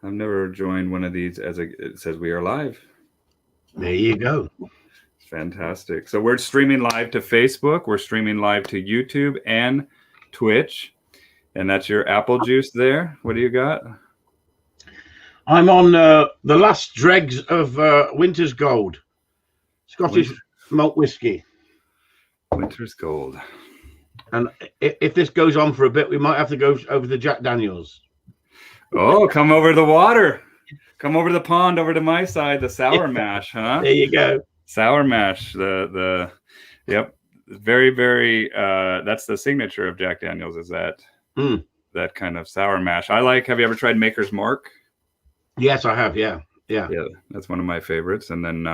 I've never joined one of these it says we are live. There you go. It's fantastic. So we're streaming live to Facebook. We're streaming live to YouTube and Twitch. And that's your apple juice there. What do you got? I'm on the last dregs of Winter's Gold, Scottish malt whiskey. Winter's Gold. And if this goes on for a bit, we might have to go over to Jack Daniels. Oh, come over the water. Come over the pond, over to my side, the sour mash, huh? There you go. Sour mash. Yep. Very, very, that's the signature of Jack Daniels, is that kind of sour mash. have you ever tried Maker's Mark? Yes, I have. Yeah. That's one of my favorites. And then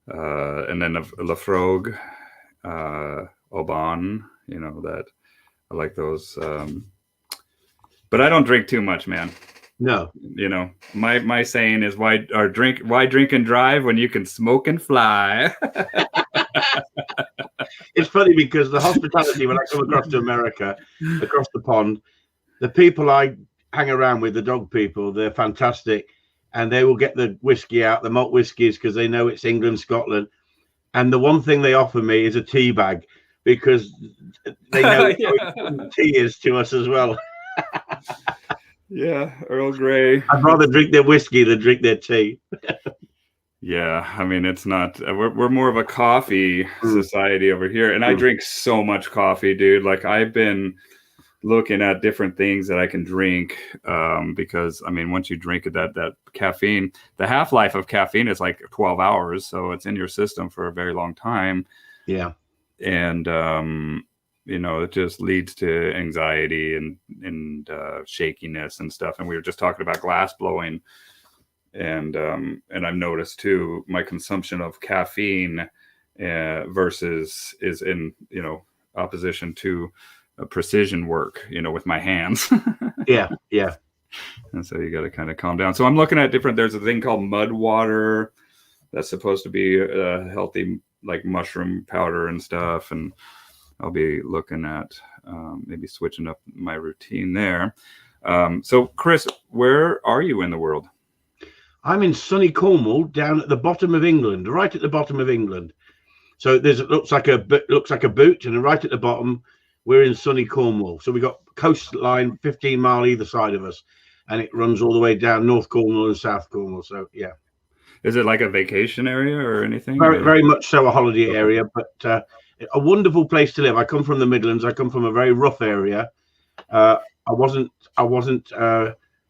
Lafrogue, Aubon, that I like those. But I don't drink too much, man. No. My saying is why drink and drive when you can smoke and fly. It's funny because the hospitality, when I come across to America, across the pond, the people I hang around with, the dog people, they're fantastic. And they will get the whiskey out, the malt whiskies, because they know it's England, Scotland. And the one thing they offer me is a tea bag, because they know what tea is to us as well. Yeah, Earl Grey. I'd rather drink their whiskey than drink their tea. Yeah, I mean, it's not. We're more of a coffee society over here, and I drink so much coffee, dude. Like, I've been looking at different things that I can drink, because I mean, once you drink it, that caffeine, the half-life of caffeine is like 12 hours, so it's in your system for a very long time. Yeah, and it just leads to anxiety and shakiness and stuff. And we were just talking about glass blowing. And I've noticed too, my consumption of caffeine versus is in, opposition to precision work, with my hands. Yeah. And so you got to kind of calm down. So I'm looking at there's a thing called mud water that's supposed to be a healthy, like mushroom powder and stuff. And I'll be looking at maybe switching up my routine there. So Chris, where are you in the world? I'm in sunny Cornwall, down at the bottom of England, right at the bottom of England. So it looks like a boot, and right at the bottom, we're in sunny Cornwall. So we got coastline 15 mile either side of us, and it runs all the way down North Cornwall and South Cornwall. So yeah. Is it like a vacation area or anything? Very, very much so, a holiday area, but a wonderful place to live. I come from the Midlands. I come from a very rough area. I wasn't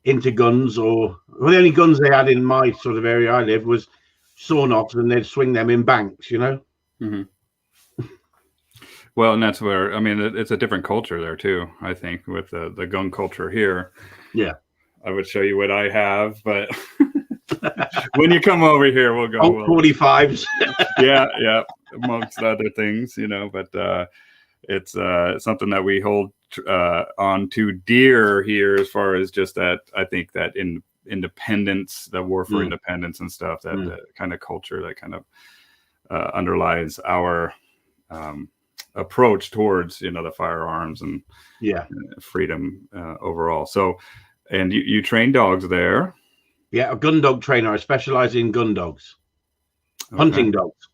into guns, the only guns they had in my sort of area I lived was sawn-offs, and they'd swing them in banks, Mm-hmm. Well, and that's where, I mean, it's a different culture there too, I think, with the gun culture here. Yeah. I would show you what I have, but when you come over here, we'll go. 45s. Yeah, amongst other things, but it's something that we hold on to dear here, as far as just that. I think that in independence, the war for independence and stuff, that kind of culture that kind of underlies our approach towards the firearms and freedom overall. So, and you train dogs there. Yeah, a gun dog trainer. I specialize in gun dogs, hunting dogs.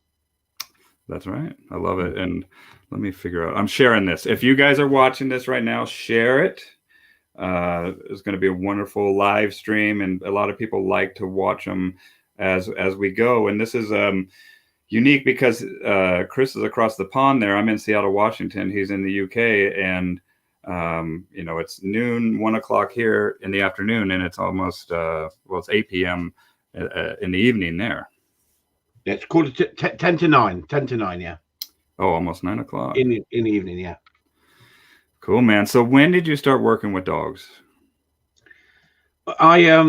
That's right. I love it. And let me figure out. I'm sharing this. If you guys are watching this right now, share it. It's going to be a wonderful live stream, and a lot of people like to watch them as we go. And this is unique because Chris is across the pond there. I'm in Seattle, Washington. He's in the UK, and it's noon, 1 o'clock here in the afternoon, and it's almost it's 8 p.m. In the evening there. Yeah, it's called 10 to 9. 10 to 9, yeah. Oh, almost 9 o'clock. In the evening, yeah. Cool, man. So when did you start working with dogs? I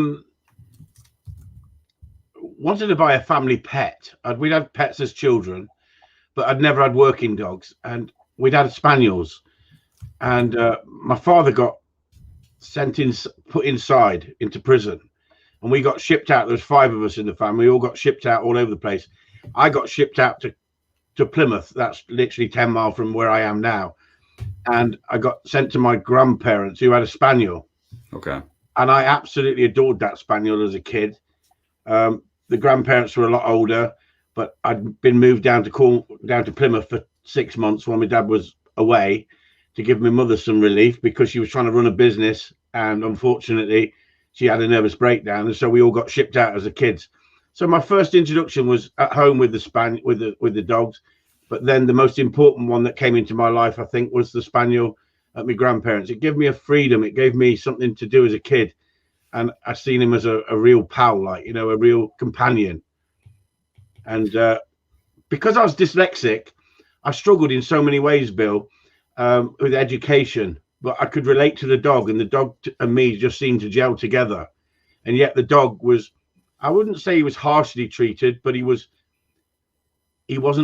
wanted to buy a family pet. We'd had pets as children, but I'd never had working dogs. And we'd had spaniels. And my father got put inside into prison. And we got shipped out. There was 5 of us in the family. We all got shipped out all over the place. I got shipped out to Plymouth. That's literally 10 miles from where I am now. And I got sent to my grandparents, who had a spaniel. Okay. and I absolutely adored that spaniel as a kid. The grandparents were a lot older, but I'd been moved down to Plymouth for 6 months while my dad was away to give my mother some relief because she was trying to run a business, and unfortunately she had a nervous breakdown, and so we all got shipped out as a kids. So my first introduction was at home with the dogs, but then the most important one that came into my life, I think, was the spaniel at my grandparents. It gave me a freedom. It gave me something to do as a kid, and I seen him as a real pal, like, you know, a real companion. And because I was dyslexic, I struggled in so many ways, Bill, with education. But I could relate to the dog, and the dog and me just seemed to gel together. And yet the dog was, I wouldn't say he was harshly treated, but he wasn't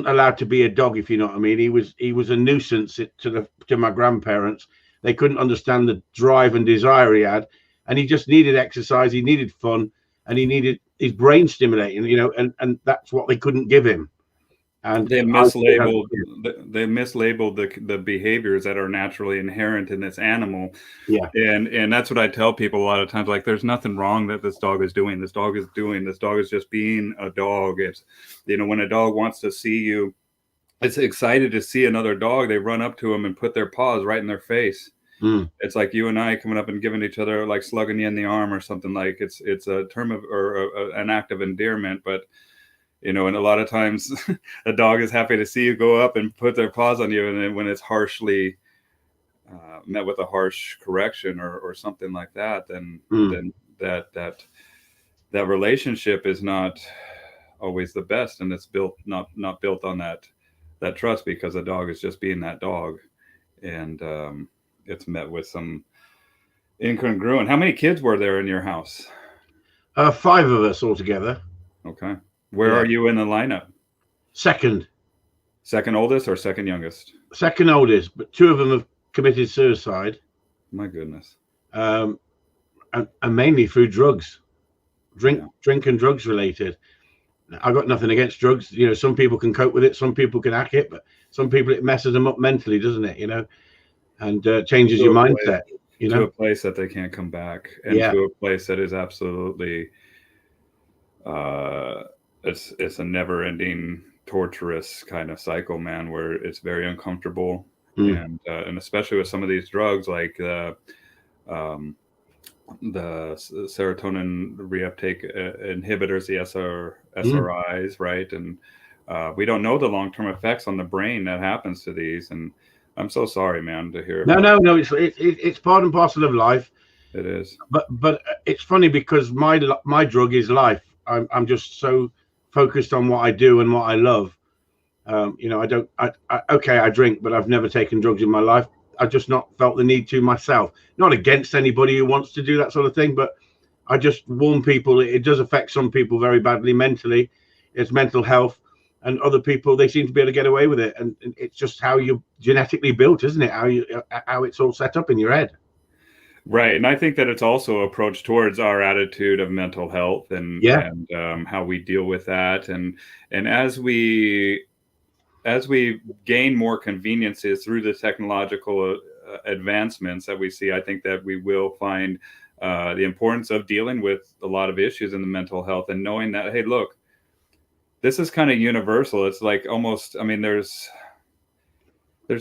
allowed to be a dog, if you know what I mean. He was a nuisance to my grandparents. They couldn't understand the drive and desire he had, and he just needed exercise, he needed fun, and he needed his brain stimulating, you know, and that's what they couldn't give him. And they mislabeled the behaviors that are naturally inherent in this animal. Yeah. And that's what I tell people a lot of times, like, there's nothing wrong that this dog is doing. This dog is just being a dog. It's, you know, when a dog wants to see you, it's excited to see another dog, they run up to him and put their paws right in their face. It's like you and I coming up and giving each other, like slugging you in the arm or something. Like it's a term of, or an act of endearment. But, you know, and a lot of times a dog is happy to see you go up and put their paws on you. And then when it's harshly met with a harsh correction or something like that, then that relationship is not always the best. And it's not built on that trust, because a dog is just being that dog. And it's met with some incongruent. How many kids were there in your house? 5 of us altogether. Okay. Where are you in the lineup? Second Oldest or second youngest? Second oldest, but 2 of them have committed suicide. My goodness. And mainly through drugs, drink and drugs related. I got nothing against drugs. You know, some people can cope with it, some people can hack it, but some people it messes them up mentally, doesn't it? You know, and changes your mindset. You know, to a place that they can't come back, and to a place that is absolutely, it's a never-ending, torturous kind of cycle, man, where it's very uncomfortable, and especially with some of these drugs, like the serotonin reuptake inhibitors, the SRIs, right? And we don't know the long-term effects on the brain that happens to these, and I'm so sorry, man, to hear. No. It's part and parcel of life. It is. But it's funny because my drug is life. I'm just so focused on what I do and what I love. You know, I drink, but I've never taken drugs in my life. I've just not felt the need to myself. Not against anybody who wants to do that sort of thing, but I just warn people, it does affect some people very badly mentally. It's mental health. And other people, they seem to be able to get away with it, and it's just how you're genetically built, isn't it? How it's all set up in your head. Right, and I think that it's also approached towards our attitude of mental health and how we deal with that, and as we gain more conveniences through the technological advancements that we see, I think that we will find the importance of dealing with a lot of issues in the mental health, and knowing that, hey, look, this is kind of universal. It's like almost, I mean, there's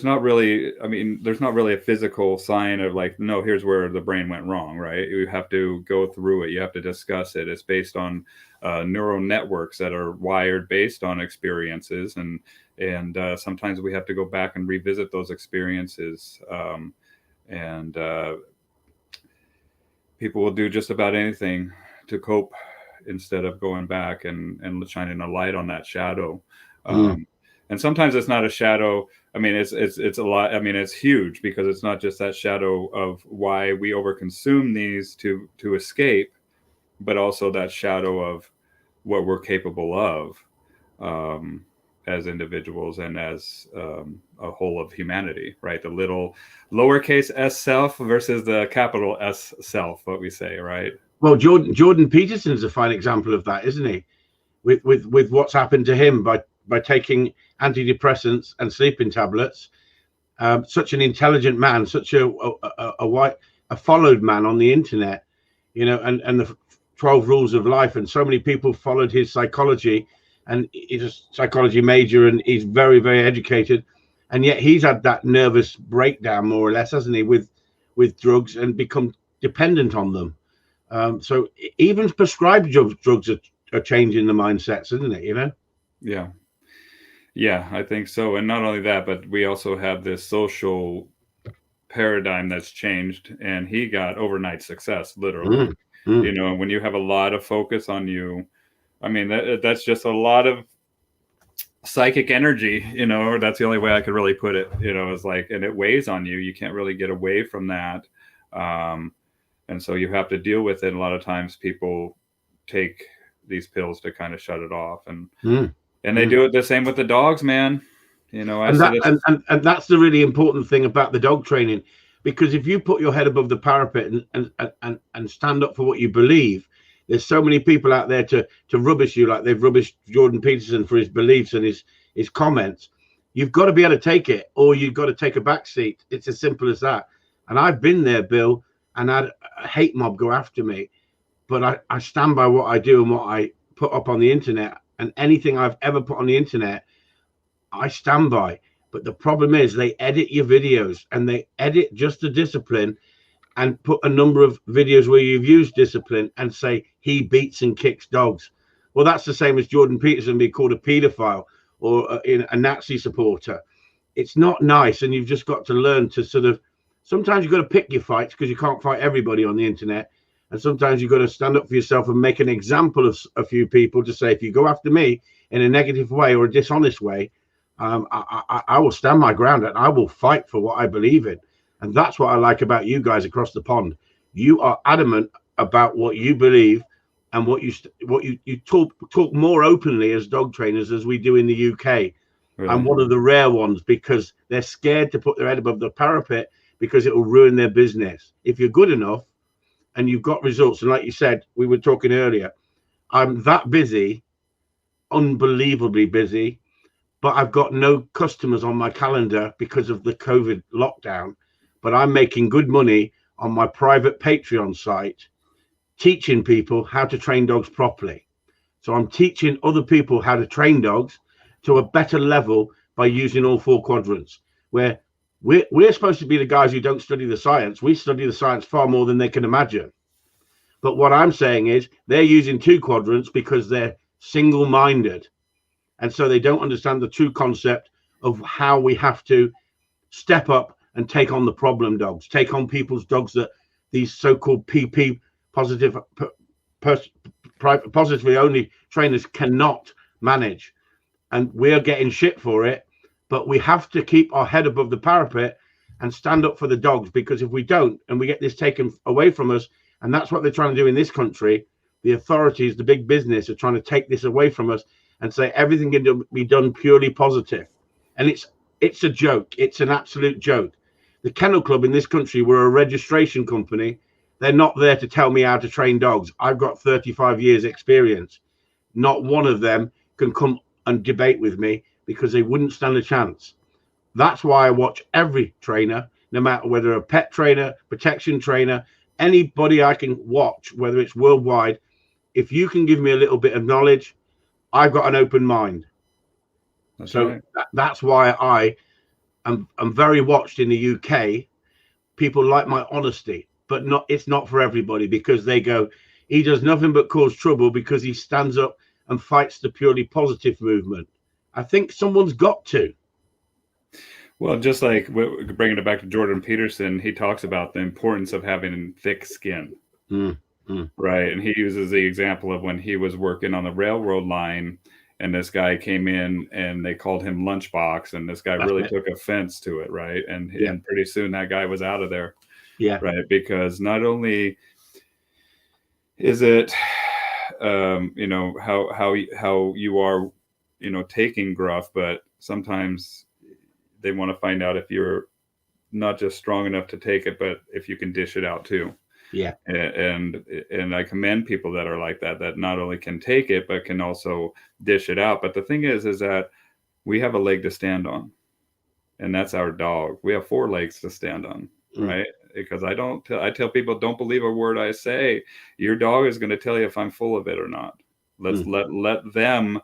not really a physical sign of like, no, here's where the brain went wrong, right? You have to go through it. You have to discuss it. It's based on neural networks that are wired based on experiences. And sometimes we have to go back and revisit those experiences. And people will do just about anything to cope instead of going back and shining a light on that shadow. And sometimes it's not a shadow. I mean, it's a lot. I mean, it's huge, because it's not just that shadow of why we overconsume these to escape, but also that shadow of what we're capable of as individuals and as a whole of humanity, right? The little lowercase s self versus the capital S self, what we say, right? Well, Jordan Peterson's a fine example of that, isn't he? With what's happened to him by taking antidepressants and sleeping tablets. Such an intelligent man, such a followed man on the internet. and the 12 rules of life. And so many people followed his psychology, and he's a psychology major and he's very, very educated. And yet he's had that nervous breakdown, more or less, hasn't he, with drugs and become dependent on them. So even prescribed drugs are changing the mindsets, isn't it? Yeah, I think so. And not only that, but we also have this social paradigm that's changed, and he got overnight success, literally. When you have a lot of focus on you, I mean, that's just a lot of psychic energy, or that's the only way I could really put it, is like, and it weighs on you. You can't really get away from that. And so you have to deal with it. A lot of times people take these pills to kind of shut it off, and they do it the same with the dogs, man. And that's the really important thing about the dog training, because if you put your head above the parapet and stand up for what you believe, there's so many people out there to rubbish you, like they've rubbished Jordan Peterson for his beliefs and his comments. You've got to be able to take it, or you've got to take a back seat. It's as simple as that. And I've been there, Bill, and I had a hate mob go after me, but I stand by what I do and what I put up on the internet, and anything I've ever put on the internet, I stand by. But the problem is they edit your videos, and they edit just the discipline and put a number of videos where you've used discipline and say he beats and kicks dogs. Well, that's the same as Jordan Peterson being called a pedophile or a Nazi supporter. It's not nice, and you've just got to learn to sort of, sometimes you've got to pick your fights, because you can't fight everybody on the internet. And sometimes you've got to stand up for yourself and make an example of a few people to say, if you go after me in a negative way or a dishonest way, I will stand my ground and I will fight for what I believe in. And that's what I like about you guys across the pond. You are adamant about what you believe, and what you talk more openly as dog trainers as we do in the UK. Really? I'm one of the rare ones, because they're scared to put their head above the parapet because it will ruin their business. If you're good enough and you've got results, and like you said, we were talking earlier, I'm that busy, unbelievably busy, but I've got no customers on my calendar because of the COVID lockdown. But I'm making good money on my private Patreon site, teaching people how to train dogs properly. So I'm teaching other people how to train dogs to a better level by using all 4 quadrants, where we're supposed to be the guys who don't study the science. We study the science far more than they can imagine. But what I'm saying is they're using 2 quadrants because they're single-minded. And so they don't understand the true concept of how we have to step up and take on the problem dogs, take on people's dogs that these so-called PP positively only trainers cannot manage. And we're getting shit for it, but we have to keep our head above the parapet and stand up for the dogs, because if we don't, and we get this taken away from us, and that's what they're trying to do in this country, the authorities, the big business, are trying to take this away from us and say everything can be done purely positive. And it's a joke. It's an absolute joke. The Kennel Club in this country, we're a registration company. They're not there to tell me how to train dogs. I've got 35 years experience. Not one of them can come and debate with me, because they wouldn't stand a chance. That's why I watch every trainer, no matter whether a pet trainer, protection trainer, anybody I can watch, whether it's worldwide. If you can give me a little bit of knowledge, I've got an open mind. That's right. That's why I'm very watched in the UK. People like my honesty, but it's not for everybody, because they go, he does nothing but cause trouble because he stands up and fights the purely positive movement. I think someone's got to. Well, just like bringing it back to Jordan Peterson, he talks about the importance of having thick skin. Right. And he uses the example of when he was working on the railroad line, and this guy came in and they called him Lunchbox, and this guy really took offense to it. Right. And pretty soon that guy was out of there. Yeah. Right. Because not only is it, how you are, taking gruff, but sometimes they want to find out if you're not just strong enough to take it, but if you can dish it out too. Yeah. And I commend people that are like that not only can take it, but can also dish it out. But the thing is that we have a leg to stand on, and that's our dog. We have 4 legs to stand on, right? because I tell people, don't believe a word I say. Your dog is going to tell you if I'm full of it or not. Let them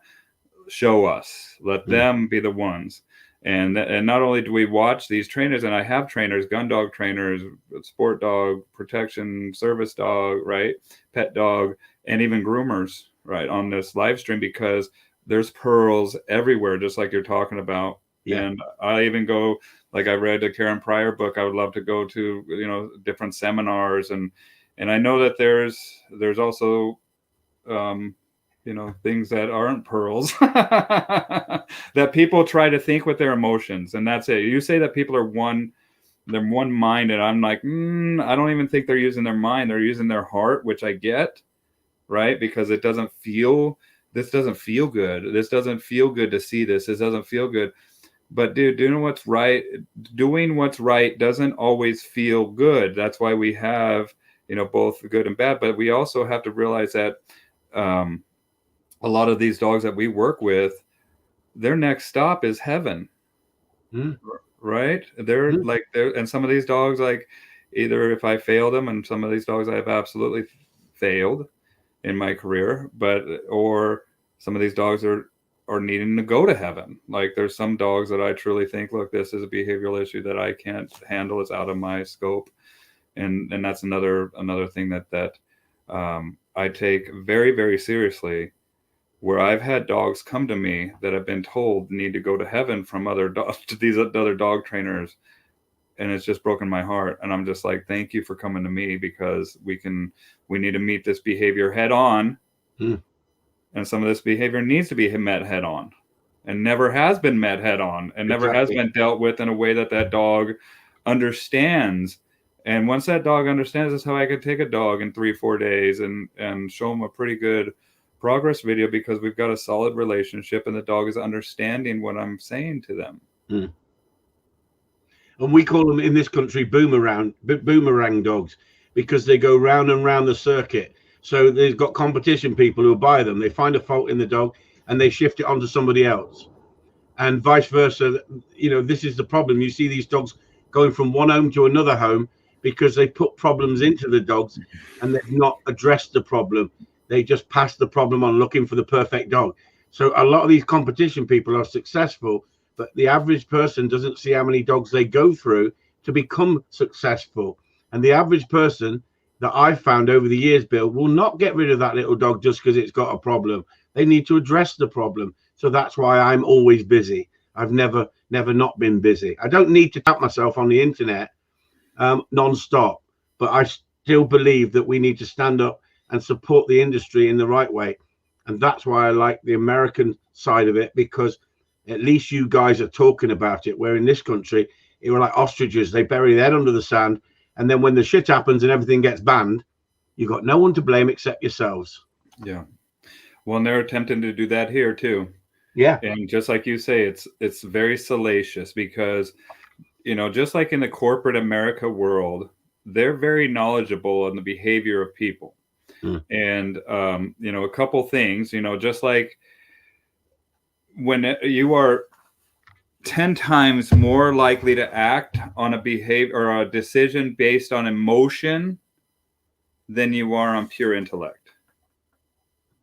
show us. Let them be the ones. And not only do we watch these trainers, and I have trainers, gun dog trainers, sport dog, protection, service dog, right, pet dog, and even groomers, right, on this live stream, because there's pearls everywhere, just like you're talking about. Yeah. And I even go, like I read the Karen Pryor book, I would love to go to, you know, different seminars, and I know that there's also you know, things that aren't pearls that people try to think with their emotions, and that's it. You say that people are they're one mind, and I'm like, I don't even think they're using their mind. They're using their heart, which I get, right? Because this doesn't feel good. This doesn't feel good to see this. This doesn't feel good. But dude, doing what's right doesn't always feel good. That's why we have, you know, both good and bad. But we also have to realize that a lot of these dogs that we work with, their next stop is heaven, right? They're and some of these dogs, like, either if I fail them, and some of these dogs I have absolutely failed in my career, or some of these dogs are needing to go to heaven. Like, there's some dogs that I truly think, look, this is a behavioral issue that I can't handle. It's out of my scope. And that's another thing that I take very, very seriously, where I've had dogs come to me that have been told need to go to heaven from these other dog trainers. And it's just broken my heart. And I'm just like, thank you for coming to me, because we need to meet this behavior head on. And some of this behavior needs to be met head on, and never has been met head on, and never has been dealt with in a way that dog understands. And once that dog understands, that's how I could take a dog in 3-4 days and show them a pretty good progress video, because we've got a solid relationship and the dog is understanding what I'm saying to them. And we call them in this country boomerang dogs, because they go round and round the circuit. So they've got competition people who buy them. They find a fault in the dog and they shift it onto somebody else, and vice versa. You know, this is the problem. You see these dogs going from one home to another home because they put problems into the dogs and they've not addressed the problem. They just pass the problem on, looking for the perfect dog. So a lot of these competition people are successful, but the average person doesn't see how many dogs they go through to become successful. And the average person that I've found over the years, Bill, will not get rid of that little dog just because it's got a problem. They need to address the problem. So that's why I'm always busy. I've never not been busy. I don't need to tap myself on the internet non-stop, but I still believe that we need to stand up and support the industry in the right way. And that's why I like the American side of it, because at least you guys are talking about it, where in this country, it were like ostriches. They bury their head under the sand. And then when the shit happens and everything gets banned, you've got no one to blame except yourselves. Yeah. Well, and they're attempting to do that here too. Yeah. And just like you say, it's very salacious, because, you know, just like in the corporate America world, they're very knowledgeable on the behavior of people. And, you know, a couple things, you know, just like when you are 10 times more likely to act on a behavior or a decision based on emotion than you are on pure intellect.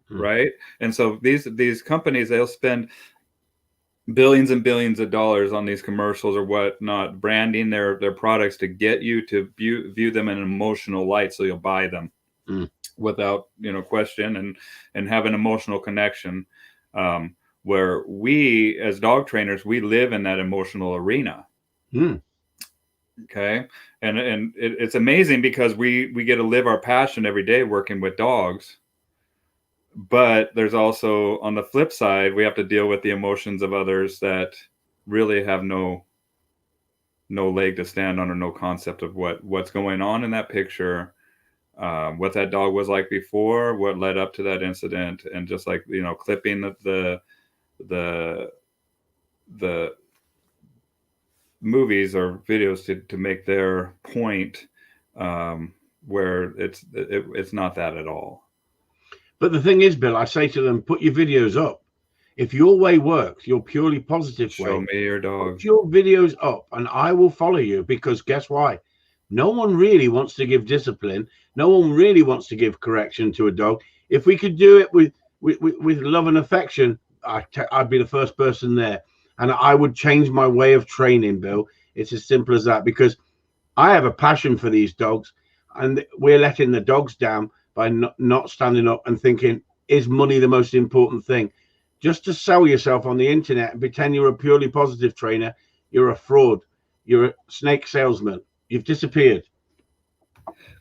Right. And so these companies, they'll spend billions and billions of dollars on these commercials or whatnot, branding their products to get you to view them in an emotional light, so you'll buy them without, you know, question, and have an emotional connection. Where we as dog trainers, we live in that emotional arena. Okay. And it's amazing, because we get to live our passion every day working with dogs. But there's also, on the flip side, we have to deal with the emotions of others that really have no leg to stand on, or no concept of what's going on in that picture, what that dog was like before, what led up to that incident. And just like, you know, clipping the movies or videos to make their point, where it's not that at all. But the thing is, Bill, I say to them, put your videos up. If your way works, your purely positive way, show me your dog. Put your videos up and I will follow you, because guess why? No one really wants to give discipline. No one really wants to give correction to a dog. If we could do it with love and affection, I'd be the first person there. And I would change my way of training, Bill. It's as simple as that, because I have a passion for these dogs, and we're letting the dogs down by not standing up and thinking, is money the most important thing? Just to sell yourself on the internet and pretend you're a purely positive trainer, you're a fraud. You're a snake salesman. You've disappeared.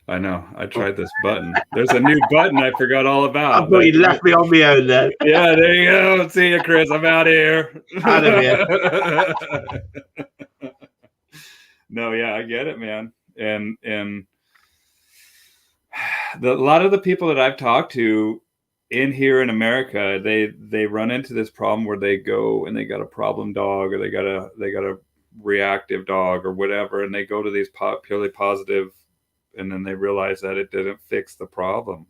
I know. I tried this button. There's a new button I forgot all about. I thought you left me on my own then. Yeah, there you go. See you, Chris. I'm out of here. Out of here. No, yeah, I get it, man. And a lot of the people that I've talked to in here in America, they run into this problem where they go and they got a problem dog, or they got a reactive dog or whatever, and they go to these purely positive, and then they realize that it didn't fix the problem.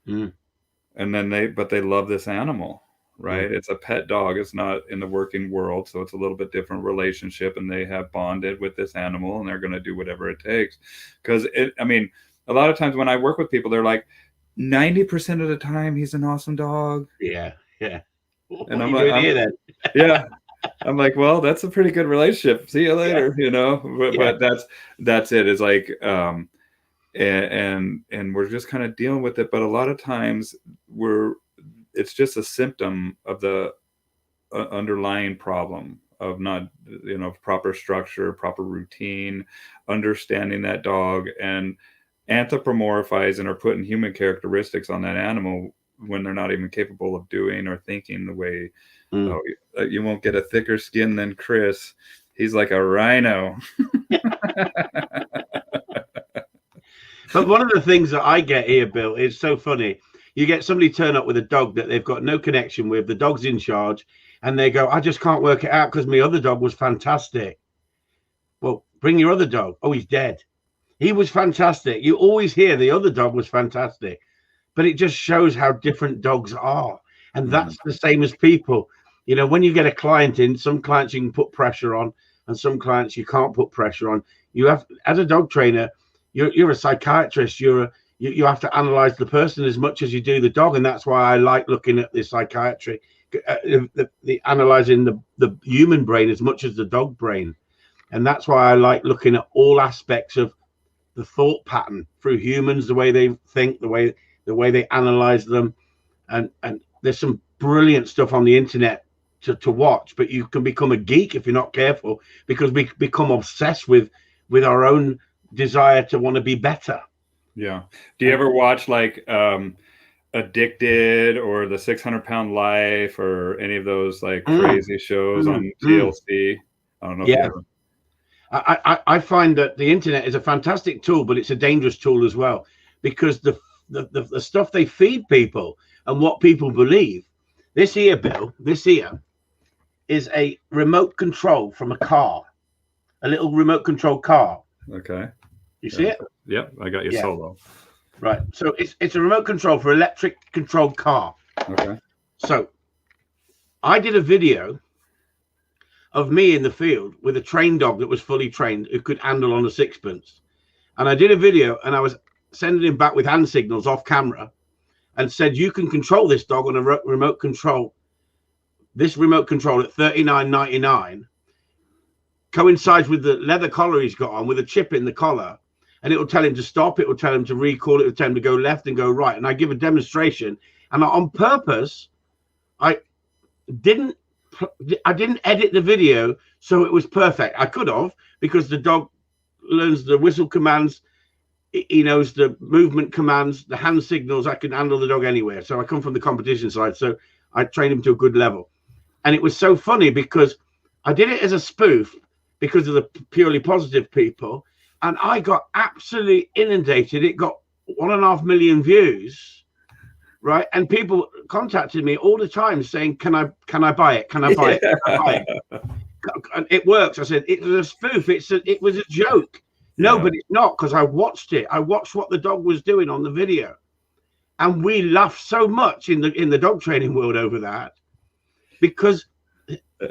And then they love this animal, right? It's a pet dog. It's not in the working world, so it's a little bit different relationship, and they have bonded with this animal, and they're going to do whatever it takes. Because a lot of times when I work with people, they're like, 90% of the time he's an awesome dog. Yeah. And I'm like, yeah. I'm like, well, that's a pretty good relationship. See you later, But that's it. It's like, and we're just kind of dealing with it. But a lot of times it's just a symptom of the underlying problem of not, proper structure, proper routine, understanding that dog, and anthropomorphizing or putting human characteristics on that animal when they're not even capable of doing or thinking the way. You won't get a thicker skin than Chris. He's like a rhino. But one of the things that I get here, Bill, is so funny. You get somebody turn up with a dog that they've got no connection with. The dog's in charge, and they go, I just can't work it out because my other dog was fantastic. Well, bring your other dog. Oh, he's dead. He was fantastic. You always hear the other dog was fantastic, but it just shows how different dogs are. And that's the same as people. When you get a client in, some clients you can put pressure on, and some clients you can't put pressure on. You have, as a dog trainer, you're a psychiatrist. You have to analyze the person as much as you do the dog, and that's why I like looking at the psychiatry, the analyzing the human brain as much as the dog brain, and that's why I like looking at all aspects of the thought pattern through humans, the way they think, the way they analyze them, and there's some brilliant stuff on the internet to watch, but you can become a geek if you're not careful, because we become obsessed with our own desire to want to be better. Yeah. Do you ever watch like Addicted or the 600-Pound Life or any of those like crazy shows on TLC? I don't know. Yeah. I find that the internet is a fantastic tool, but it's a dangerous tool as well, because the stuff they feed people and what people believe. This here, Bill, is a remote control from a car, a little remote control car. Okay. You see it? Yep. I got you solo. Right. So it's a remote control for electric controlled car. Okay. So I did a video of me in the field with a trained dog that was fully trained, who could handle on a sixpence. And I did a video, and I was sending him back with hand signals off camera, and said, you can control this dog on a remote control. This remote control at $39.99 coincides with the leather collar he's got on, with a chip in the collar, and it will tell him to stop. It will tell him to recall. It will tell him to go left and go right. And I give a demonstration, and on purpose, I didn't edit the video so it was perfect. I could have, because the dog learns the whistle commands, he knows the movement commands, the hand signals. I can handle the dog anywhere. So I come from the competition side, so I train him to a good level. And it was so funny because I did it as a spoof because of the purely positive people, and I got absolutely inundated. It got 1.5 million views, right? And people contacted me all the time saying, can I buy it? Can I buy it? Can I buy it? It works. I said, it was a spoof. It was a joke. No, but it's not, because I watched it. I watched what the dog was doing on the video, and we laughed so much in the dog training world over that, because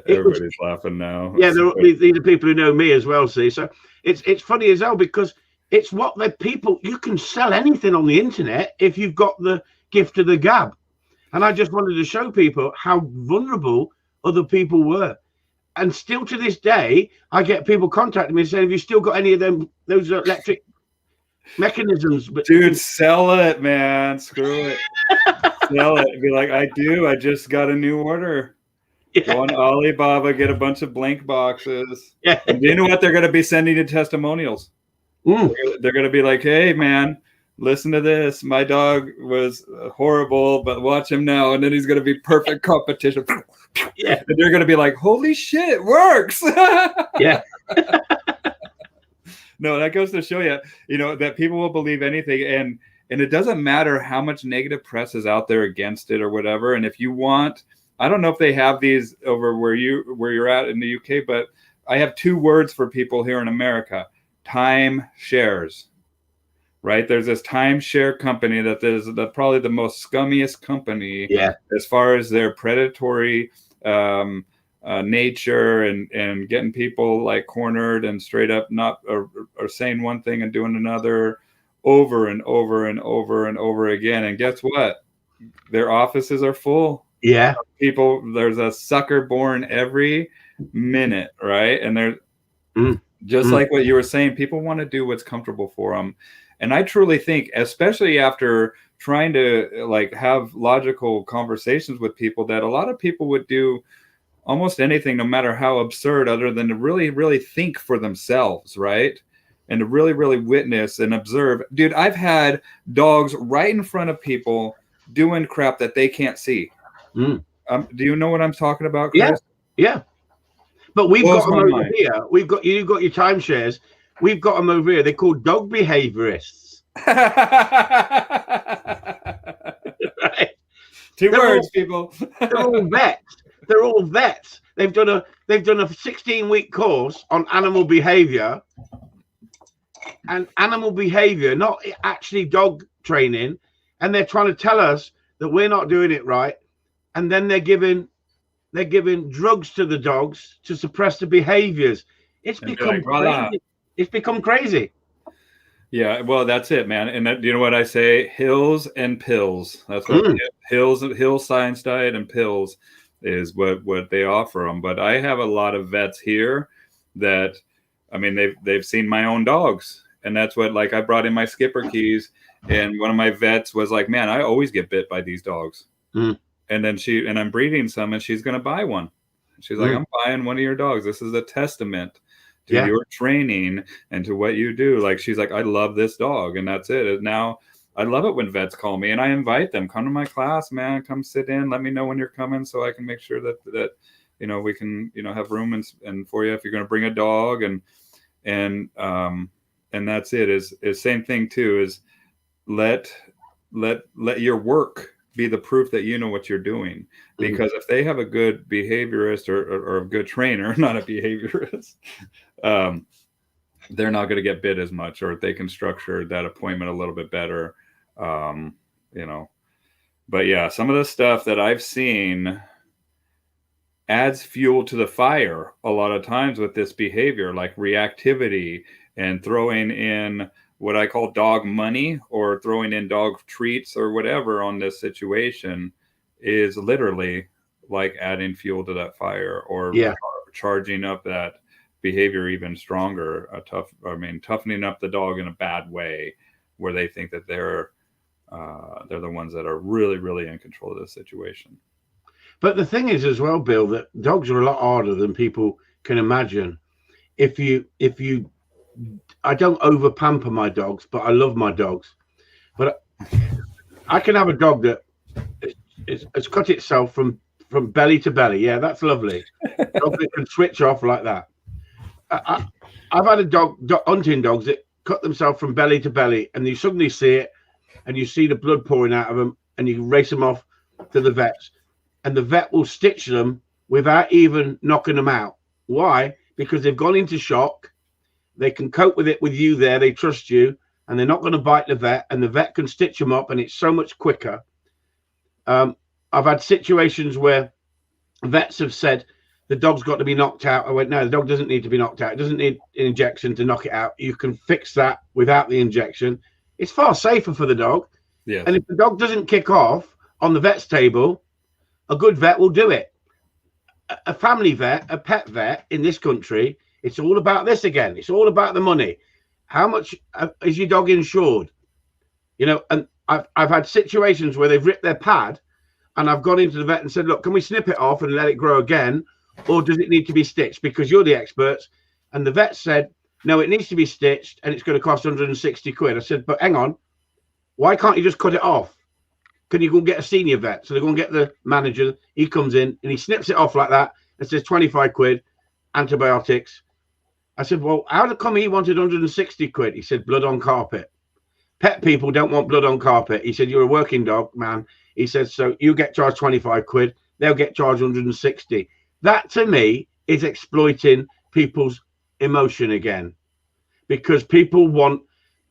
everybody's laughing now. Yeah, these are people who know me as well. See, so it's funny as hell, because It's what the people, you can sell anything on the internet if you've got the gift of the gab. And I just wanted to show people how vulnerable other people were. And still to this day, I get people contacting me saying, have you still got any of those electric mechanisms? But dude, sell it, man. Screw it. Sell it. Be like, I do. I just got a new order. Yeah. Go on Alibaba, get a bunch of blank boxes. Yeah. And you know what? They're going to be sending you testimonials. They're going to be like, hey, man, listen to this. My dog was horrible, but watch him now. And then he's going to be perfect competition. Yeah. And they're going to be like, holy shit, it works. Yeah. No, that goes to show you, that people will believe anything. And it doesn't matter how much negative press is out there against it or whatever. And if you want, I don't know if they have these over where you're at in the UK, but I have 2 words for people here in America: time shares. Right? There's this timeshare company that is probably the most scummiest company as far as their predatory nature and getting people like cornered and straight up not or saying one thing and doing another over and over and over and over again. And guess what? Their offices are full. Yeah. People, there's a sucker born every minute, right? And they're just like what you were saying, people want to do what's comfortable for them. And I truly think, especially after trying to like have logical conversations with people, that a lot of people would do almost anything, no matter how absurd, other than to really, really think for themselves, right? And to really, really witness and observe. Dude, I've had dogs right in front of people doing crap that they can't see. Do you know what I'm talking about, Chris? Yeah. But we've got them over here. You've got your timeshares. We've got them over here. They're called dog behaviorists. Right? 2 words, people. They're all vets. They're all vets. They've done a 16-week course on animal behavior. And animal behavior, not actually dog training. And they're trying to tell us that we're not doing it right. And then they're giving drugs to the dogs to suppress the behaviors. It's become crazy. It's become crazy. Yeah, well, that's it, man. And that, you know what I say? Hills and pills. That's what Hill science diet and pills is what they offer them. But I have a lot of vets here that, I mean, they've seen my own dogs, and that's what, like, I brought in my skipper keys, and one of my vets was like, man, I always get bit by these dogs. And then I'm breeding some, and she's going to buy one. She's like, I'm buying one of your dogs. This is a testament to your training and to what you do. Like, she's like, I love this dog. And that's it. And now I love it when vets call me, and I invite them, come to my class, man, come sit in. Let me know when you're coming so I can make sure that we can, have room and for you if you're going to bring a dog. And that's it is same thing too, is let your work be the proof that you know what you're doing. Because if they have a good behaviorist or a good trainer, not a behaviorist, they're not going to get bit as much, or they can structure that appointment a little bit better. But yeah, some of the stuff that I've seen adds fuel to the fire a lot of times with this behavior, like reactivity and throwing in what I call dog money, or throwing in dog treats or whatever on this situation, is literally like adding fuel to that fire, or charging up that behavior even stronger. Toughening up the dog in a bad way, where they think that they're the ones that are really, really in control of the situation. But the thing is as well, Bill, that dogs are a lot harder than people can imagine. I don't over pamper my dogs, but I love my dogs. But I can have a dog that has cut itself from belly to belly. Yeah, that's lovely. Dog that can switch off like that. I've had hunting dogs that cut themselves from belly to belly, and you suddenly see it, and you see the blood pouring out of them, and you race them off to the vets, and the vet will stitch them without even knocking them out. Why? Because they've gone into shock. They can cope with it with you there. They trust you, and they're not going to bite the vet, and the vet can stitch them up, and it's so much quicker. I've had situations where vets have said the dog's got to be knocked out. I went, no, the dog doesn't need to be knocked out. It doesn't need an injection to knock it out. You can fix that without the injection. It's far safer for the dog. Yes. And if the dog doesn't kick off on the vet's table, a good vet will do it. A family vet, a pet vet in this country, it's all about this again. It's all about the money. How much is your dog insured? You know, and I've had situations where they've ripped their pad, and I've gone into the vet and said, look, can we snip it off and let it grow again? Or does it need to be stitched? Because you're the experts. And the vet said, no, it needs to be stitched and it's going to cost 160 quid. I said, but hang on, why can't you just cut it off? Can you go and get a senior vet? So they go and get the manager. He comes in and he snips it off like that and says 25 quid, antibiotics. I said, well, how come he wanted 160 quid? He said, blood on carpet. Pet people don't want blood on carpet. He said, you're a working dog, man. He said, so you get charged 25 quid. They'll get charged 160. That to me is exploiting people's emotion again, because people want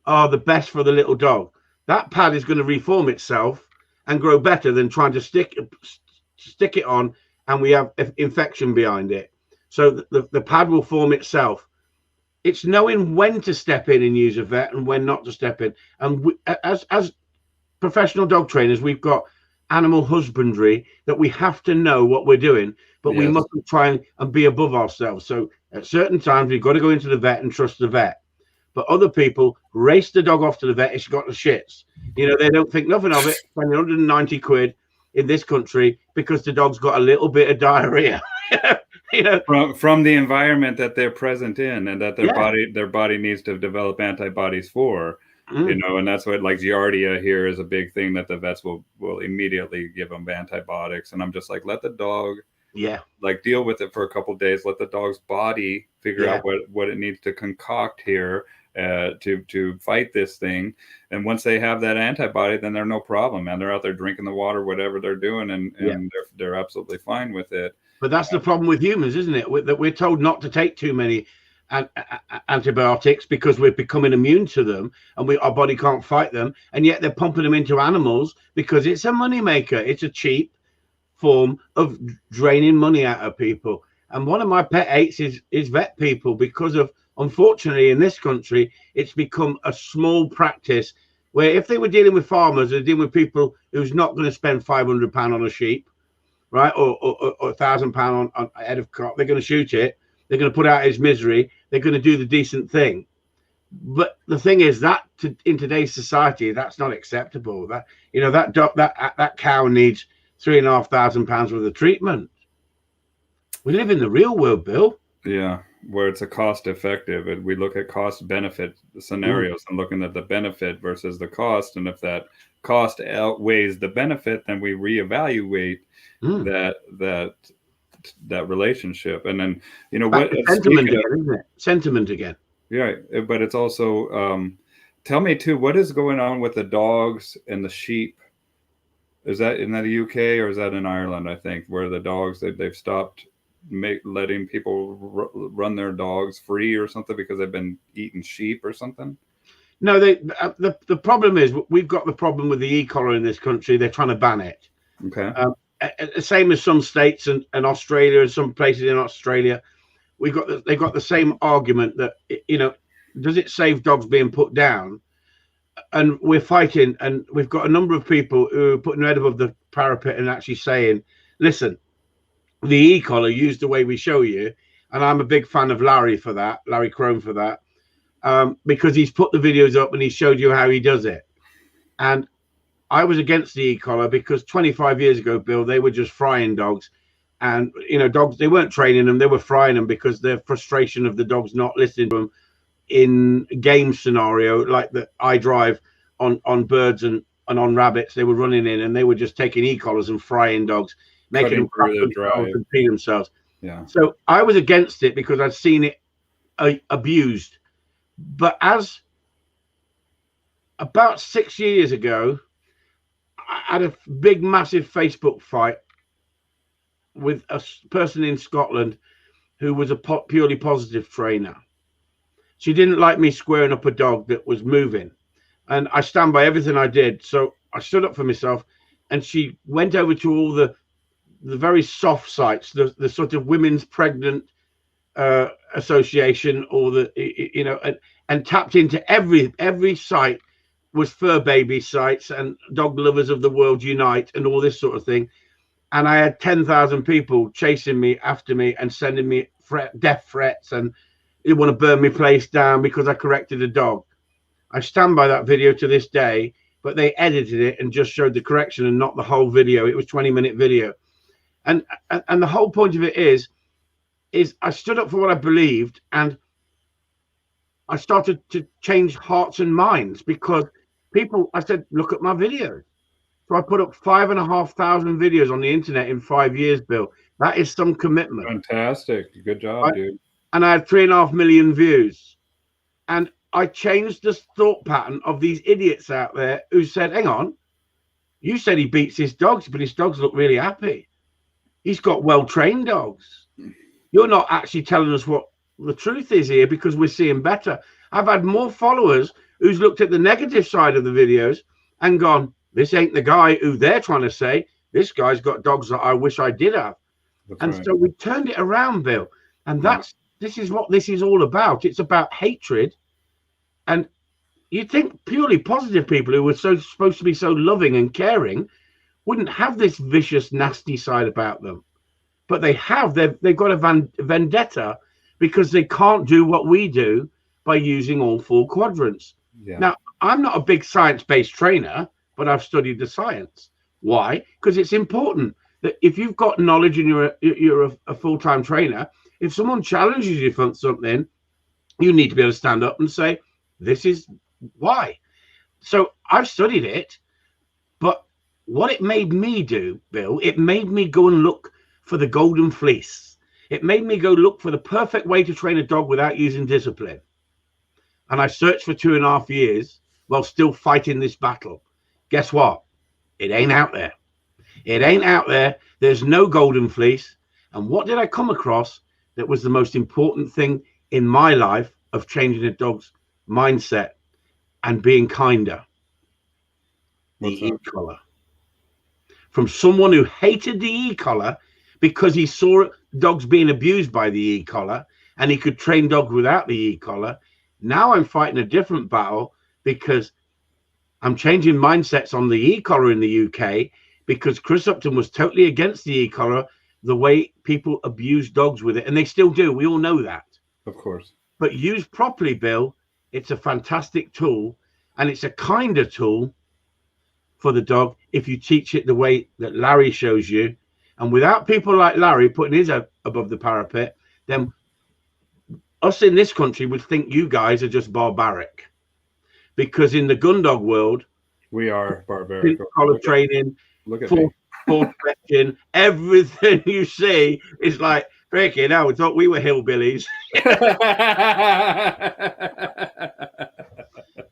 the best for the little dog. That pad is going to reform itself and grow better than trying to stick it on and we have infection behind it. So the pad will form itself. It's knowing when to step in and use a vet and when not to step in. And we, as professional dog trainers, we've got animal husbandry that we have to know what we're doing, but we mustn't try and be above ourselves. So at certain times, we've got to go into the vet and trust the vet. But other people race the dog off to the vet. It's got the shits. You know, they don't think nothing of it. Spending 190 quid in this country because the dog's got a little bit of diarrhea. You know, from the environment that they're present in, and that their body needs to develop antibodies for. You know, and that's what, like, Giardia here is a big thing that the vets will immediately give them antibiotics. And I'm just like, let the dog like deal with it for a couple of days. Let the dog's body figure out what it needs to concoct here to fight this thing. And once they have that antibody, then they're no problem, man. They're out there drinking the water, whatever they're doing, and they're absolutely fine with it. But that's the problem with humans, isn't it? That we're told not to take too many antibiotics because we're becoming immune to them, and our body can't fight them, and yet they're pumping them into animals because it's a money maker. It's a cheap form of draining money out of people. And one of my pet hates is vet people, because of, unfortunately, in this country, it's become a small practice where if they were dealing with farmers, they're dealing with people who's not going to spend £500 on a sheep, right, or £1,000 on a head of crop. They're going to shoot it. They're going to put out his misery. They're going to do the decent thing. But the thing is that in today's society, that's not acceptable. That, you know, that cow needs £3,500 worth of treatment. We live in the real world, Bill. Yeah, where it's a cost effective, and we look at cost benefit scenarios and looking at the benefit versus the cost. And if that cost outweighs the benefit, then we reevaluate that relationship. And then, you know, what sentiment again, isn't it? Sentiment again. Yeah, but it's also tell me too, what is going on with the dogs and the sheep? Is that in the UK or is that in Ireland? I think where the dogs they've stopped letting people run their dogs free or something because they've been eating sheep or something. No, the problem is we've got the problem with the e-collar in this country. They're trying to ban it. Okay. Same as some states and Australia and some places in Australia. They've got the same argument that, you know, does it save dogs being put down? And we're fighting, and we've got a number of people who are putting their head above the parapet and actually saying, listen, the e-collar used the way we show you. And I'm a big fan of Larry Crone for that, because he's put the videos up and he showed you how he does it. And I was against the e-collar because 25 years ago, Bill, they were just frying dogs. And, you know, dogs, they weren't training them, they were frying them because their frustration of the dogs not listening to them in game scenario, like that I drive on birds and on rabbits, they were running in and they were just taking e-collars and frying dogs, making them crap themselves and pee themselves. Yeah. So I was against it because I'd seen it abused. But as about 6 years ago, I had a big, massive Facebook fight with a person in Scotland who was a purely positive trainer. She didn't like me squaring up a dog that was moving, and I stand by everything I did. So I stood up for myself, and she went over to all the the very soft sites, the sort of women's pregnant association, or and tapped into every site was fur baby sites and dog lovers of the world unite and all this sort of thing. And I had 10,000 people chasing me, after me, and sending me death threats, and they want to burn my place down because I corrected a dog. I stand by that video to this day, but they edited it and just showed the correction and not the whole video. It was 20-minute video. And the whole point of it is I stood up for what I believed, and I started to change hearts and minds, because I said, look at my videos. So I put up 5,500 videos on the internet in 5 years, Bill. That is some commitment. Fantastic. Good job, dude. And I had 3.5 million views. And I changed the thought pattern of these idiots out there who said, hang on, you said he beats his dogs, but his dogs look really happy. He's got well-trained dogs. You're not actually telling us what the truth is here, because we're seeing better. I've had more followers who's looked at the negative side of the videos and gone, this ain't the guy who they're trying to say. This guy's got dogs that I wish I did have. That's and right. So we turned it around, Bill. And this is what this is all about. It's about hatred. And you'd think purely positive people who were supposed to be so loving and caring wouldn't have this vicious, nasty side about them. But they have. They've got a vendetta, because they can't do what we do by using all 4 quadrants. Yeah. Now, I'm not a big science-based trainer, but I've studied the science. Why? Because it's important that if you've got knowledge and you're a full-time trainer, if someone challenges you for something, you need to be able to stand up and say, this is why. So I've studied it, but what it made me do, Bill, it made me go and look for the golden fleece. It made me go look for the perfect way to train a dog without using discipline. And I searched for 2.5 years while still fighting this battle. Guess what? It ain't out there. It ain't out there. There's no golden fleece. And what did I come across that was the most important thing in my life of changing a dog's mindset and being kinder? The e-collar. From someone who hated the e-collar because he saw dogs being abused by the e-collar, and he could train dogs without the e-collar. Now I'm fighting a different battle, because I'm changing mindsets on the e-collar in the UK, because Chris Upton was totally against the e-collar, the way people abuse dogs with it. And they still do. We all know that. Of course. But used properly, Bill, it's a fantastic tool, and it's a kinder tool for the dog if you teach it the way that Larry shows you. And without people like Larry putting his head above the parapet, then us in this country would think you guys are just barbaric. Because in the gun dog world, we are barbaric. Collar training, full stretching, everything you see is like, freaking hell, we thought we were hillbillies.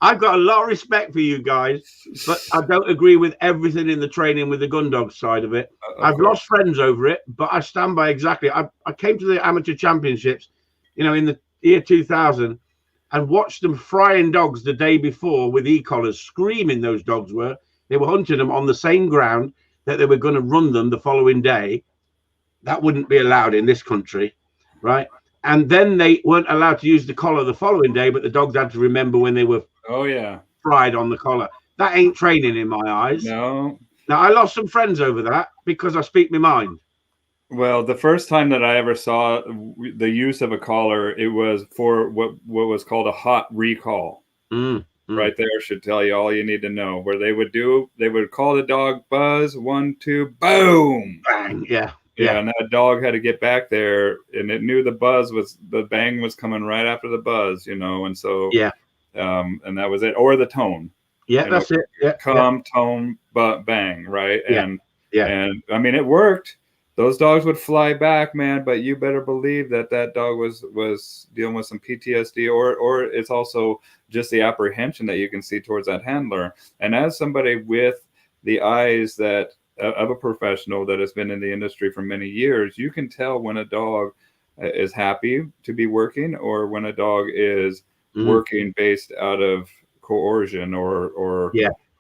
I've got a lot of respect for you guys, but I don't agree with everything in the training with the gun dog side of it. I've lost friends over it, but I stand by exactly. I came to the amateur championships, in the year 2000, and watched them frying dogs the day before with e-collars, screaming those dogs were. They were hunting them on the same ground that they were going to run them the following day. That wouldn't be allowed in this country, right? And then they weren't allowed to use the collar the following day, but the dogs had to remember when they were fried on the collar. That ain't training in my eyes. No. Now, I lost some friends over that because I speak my mind. Well, the first time that I ever saw the use of a collar, it was for what was called a hot recall. Right there should tell you all you need to know. Where they would call the dog Buzz, 1, 2, boom, bang, yeah, and that dog had to get back there, and it knew the bang was coming right after the buzz, and so and that was it, or the tone. Yeah, that's it. Yeah, tone, but bang, right? And I mean, it worked. Those dogs would fly back, man, but you better believe that dog was dealing with some PTSD, or it's also just the apprehension that you can see towards that handler. And as somebody with the eyes of a professional that has been in the industry for many years, you can tell when a dog is happy to be working or when a dog is working based out of coercion or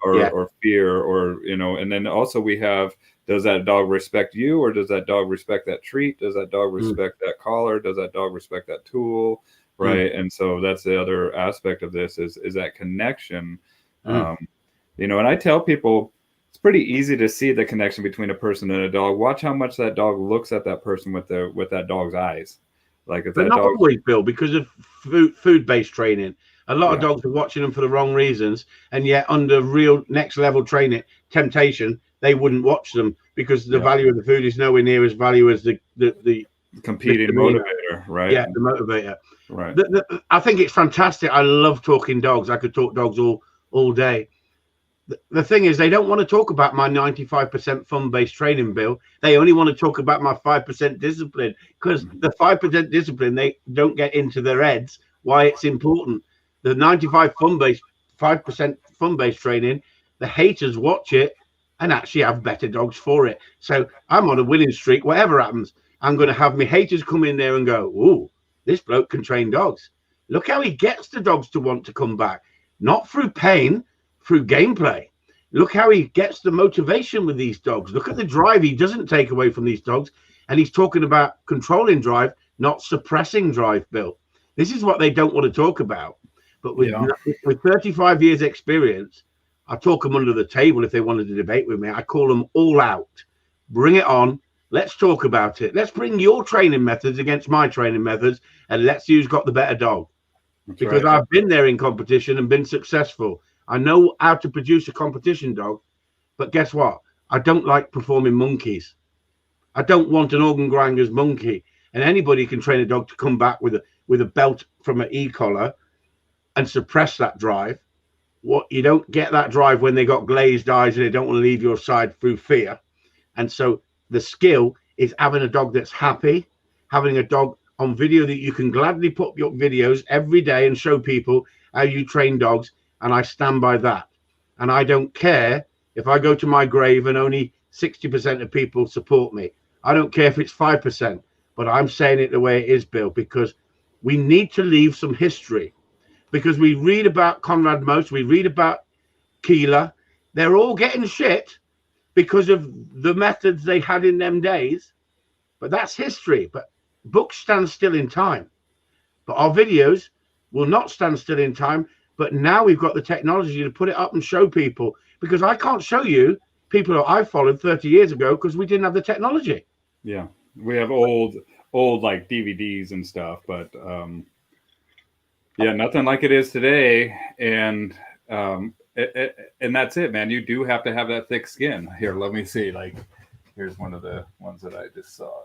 or fear, or and then also we have, does that dog respect you, or does that dog respect that treat? Does that dog respect that collar? Does that dog respect that tool? Right. And so that's the other aspect of this is that connection. And I tell people it's pretty easy to see the connection between a person and a dog. Watch how much that dog looks at that person with that dog's eyes. Like if but that not dog, always, Bill, because of food-based training. A lot of dogs are watching them for the wrong reasons, and yet under real next level training, temptation, they wouldn't watch them because the value of the food is nowhere near as value as the competing motivator, right? Yeah, the motivator. Right. I think it's fantastic. I love talking dogs. I could talk dogs all day. The thing is, they don't want to talk about my 95% fun-based training, Bill. They only want to talk about my 5% discipline, because the 5% discipline, they don't get into their heads why it's important. The 5% fun-based training, the haters watch it and actually have better dogs for it. So I'm on a winning streak. Whatever happens, I'm going to have my haters come in there and go, "Ooh, this bloke can train dogs. Look how he gets the dogs to want to come back, not through pain, through gameplay. Look how he gets the motivation with these dogs. Look at the drive he doesn't take away from these dogs." And he's talking about controlling drive, not suppressing drive, Bill. This is what they don't want to talk about. But with 35 years experience, I talk them under the table if they wanted to debate with me. I call them all out. Bring it on. Let's talk about it. Let's bring your training methods against my training methods, and let's see who's got the better dog. That's because I've been there in competition and been successful. I know how to produce a competition dog, but guess what? I don't like performing monkeys. I don't want an organ grinder's monkey. And anybody can train a dog to come back with a belt from an e-collar and suppress that drive. What you don't get that drive when they got glazed eyes and they don't want to leave your side through fear. And so the skill is having a dog that's happy, having a dog on video that you can gladly put up your videos every day and show people how you train dogs. And I stand by that. And I don't care if I go to my grave and only 60% of people support me. I don't care if it's 5%, but I'm saying it the way it is, Bill, because we need to leave some history. Because we read about Conrad Most, we read about Keeler. They're all getting shit because of the methods they had in them days. But that's history. But books stand still in time. But our videos will not stand still in time. But now we've got the technology to put it up and show people, because I can't show you people that I followed 30 years ago because we didn't have the technology. Yeah, we have old like DVDs and stuff, but yeah, nothing like it is today. And and that's it, man. You do have to have that thick skin. Here, let me see. Like, here's one of the ones that I just saw.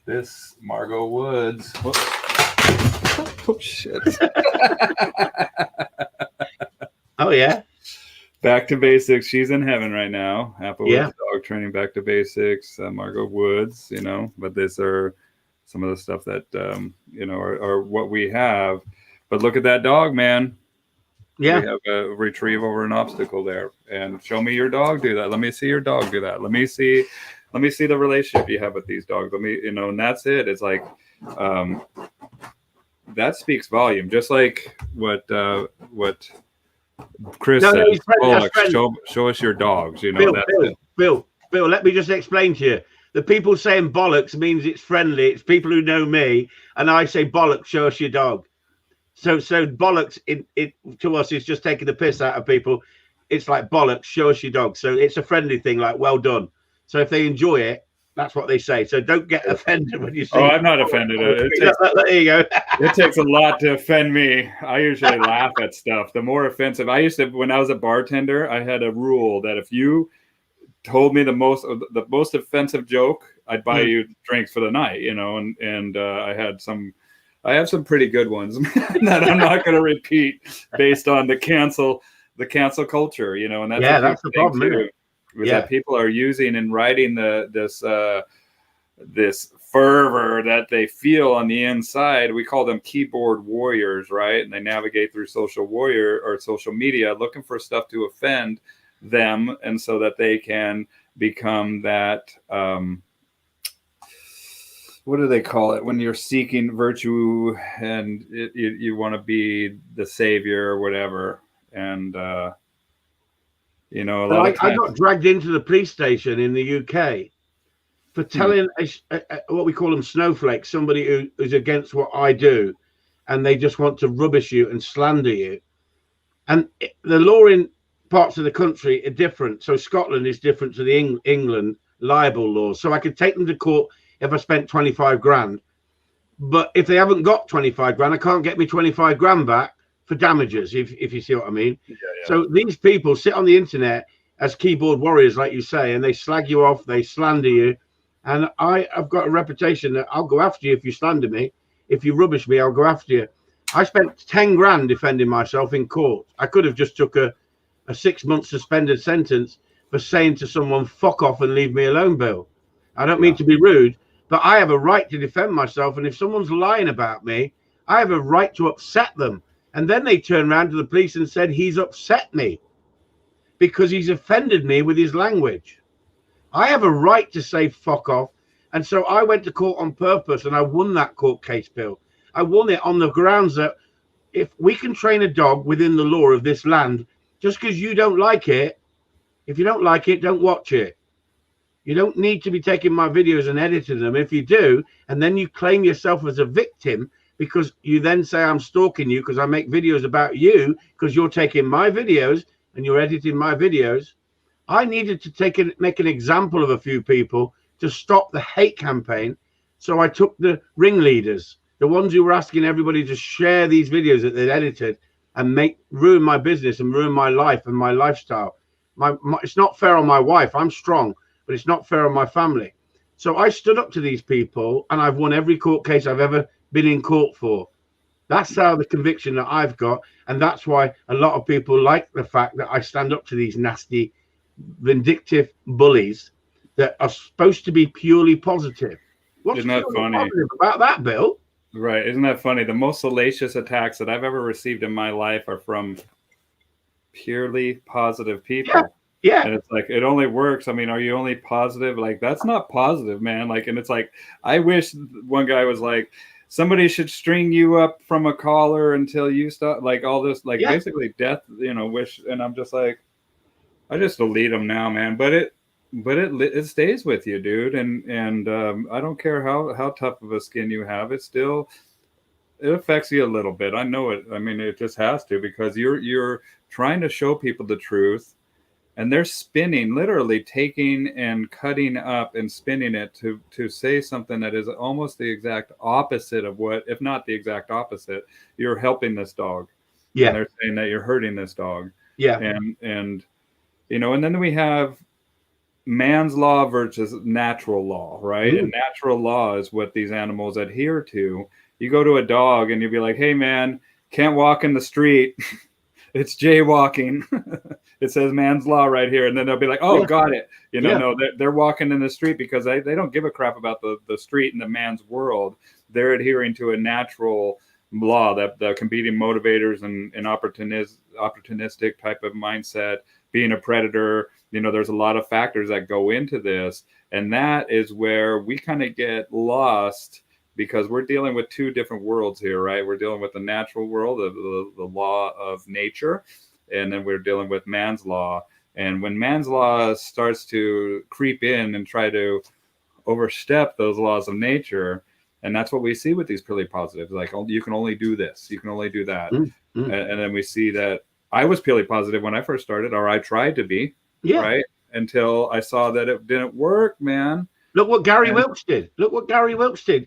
This Margot Woods. Whoops. Oh shit. Oh yeah. Back to basics. She's in heaven right now. Applewood's dog training, back to basics. Margot Woods, but these are some of the stuff that are what we have. But look at that dog, man. Yeah, we have a retrieve over an obstacle there, and show me your dog do that. Let me see your dog do that. Let me see the relationship you have with these dogs. Let me, and that's it. It's like that speaks volume. Just like what Chris said. Show us your dogs. Bill, let me just explain to you. The people saying bollocks means it's friendly. It's people who know me, and I say bollocks, show us your dog. So bollocks to us is just taking the piss out of people. It's like bollocks, show us your dog. So it's a friendly thing, like well done. So if they enjoy it, that's what they say. So don't get offended when you say. Oh, I'm not offended. There you go. It takes a lot to offend me. I usually laugh at stuff. The more offensive, when I was a bartender, I had a rule that if you told me the most offensive joke, I'd buy you drinks for the night. And I have some pretty good ones that I'm not going to repeat based on the cancel culture. And that's the problem too. That people are using and writing this fervor that they feel on the inside. We call them keyboard warriors, right? And they navigate through social media looking for stuff to offend them, and so that they can become that what do they call it when you're seeking virtue and you want to be the savior or whatever. And You know, a But lot of I times. got dragged into the police station in the UK for Hmm, telling what we call them snowflakes, somebody who's against what I do, and they just want to rubbish you and slander you. And the law in parts of the country are different. So Scotland is different to the England libel laws. So I could take them to court if I spent 25 grand. But if they haven't got 25 grand, I can't get me 25 grand back for damages, if you see what I mean. yeah, yeah. So these people sit on the internet as keyboard warriors, like you say, and they slag you off, they slander you. And I've got a reputation that I'll go after you if you slander me. If you rubbish me, I'll go after you. I spent 10 grand defending myself in court. I could have just took a 6-month suspended sentence for saying to someone, fuck off and leave me alone, Bill. I don't mean to be rude, but I have a right to defend myself. And if someone's lying about me, I have a right to upset them. And then they turned around to the police and said, he's upset me because he's offended me with his language. I have a right to say fuck off. And so I went to court on purpose and I won that court case, Bill. I won it on the grounds that if we can train a dog within the law of this land, just because you don't like it, if you don't like it, don't watch it. You don't need to be taking my videos and editing them. If you do, and then you claim yourself as a victim because you then say I'm stalking you because I make videos about you because you're taking my videos and you're editing my videos. I needed to make an example of a few people to stop the hate campaign. So I took the ringleaders, the ones who were asking everybody to share these videos that they'd edited and ruin my business and ruin my life and my lifestyle. It's not fair on my wife. I'm strong, but it's not fair on my family. So I stood up to these people and I've won every court case I've ever been in court for. That's how the conviction that I've got. And that's why a lot of people like the fact that I stand up to these nasty, vindictive bullies that are supposed to be purely positive. What's Isn't that purely funny? positive about that, Bill? Right. Isn't that funny? The most salacious attacks that I've ever received in my life are from purely positive people. Yeah. And it's like, it only works. I mean, are you only positive? Like, that's not positive, man. Like, and it's like, I wish one guy was like, somebody should string you up from a collar until you stop, like all this, like basically death, wish. And I'm just like, I just delete them now, man. But it stays with you, dude. And I don't care how tough of a skin you have. It affects you a little bit. I know it. I mean, it just has to, because you're trying to show people the truth. And they're spinning, literally taking and cutting up and spinning it to say something that is almost the exact opposite of what, if not the exact opposite, you're helping this dog. Yeah. And they're saying that you're hurting this dog. Yeah. And and then we have man's law versus natural law, right? And natural law is what these animals adhere to. You go to a dog and you'll be like, hey, man, can't walk in the street. It's jaywalking. It says man's law right here. And then they'll be like, oh, got it. No, they're walking in the street because they don't give a crap about the street and the man's world. They're adhering to a natural law, that the competing motivators and opportunistic type of mindset, being a predator. There's a lot of factors that go into this. And that is where we kind of get lost, because we're dealing with two different worlds here, right? We're dealing with the natural world, the law of nature, and then we're dealing with man's law. And when man's law starts to creep in and try to overstep those laws of nature, and that's what we see with these purely positives, like, oh, you can only do this, you can only do that. And then we see that I was purely positive when I first started, or I tried to be, right? Until I saw that it didn't work, man. Look what Gary Wilkes did.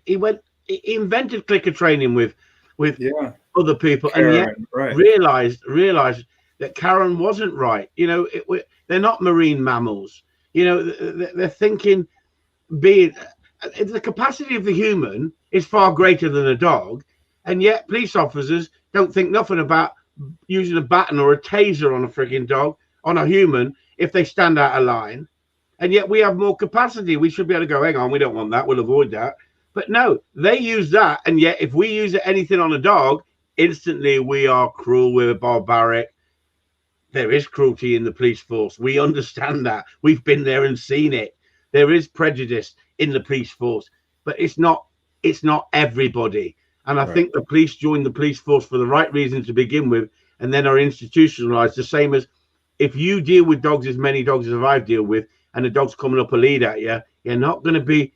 He invented clicker training with other people, Karen, and yet realized that Karen wasn't right. They're not marine mammals. They're thinking the capacity of the human is far greater than a dog, and yet police officers don't think nothing about using a baton or a taser on a frigging dog, on a human, if they stand out of line. And yet we have more capacity. We should be able to go, hang on, we don't want that. We'll avoid that. But no, they use that. And yet if we use anything on a dog, instantly we are cruel, we're barbaric. There is cruelty in the police force. We understand that. We've been there and seen it. There is prejudice in the police force, but it's not everybody. And I think the police joined the police force for the right reason to begin with, and then are institutionalized, the same as if you deal with dogs, as many dogs as I've dealt with, and the dog's coming up a lead at you, you're not going to be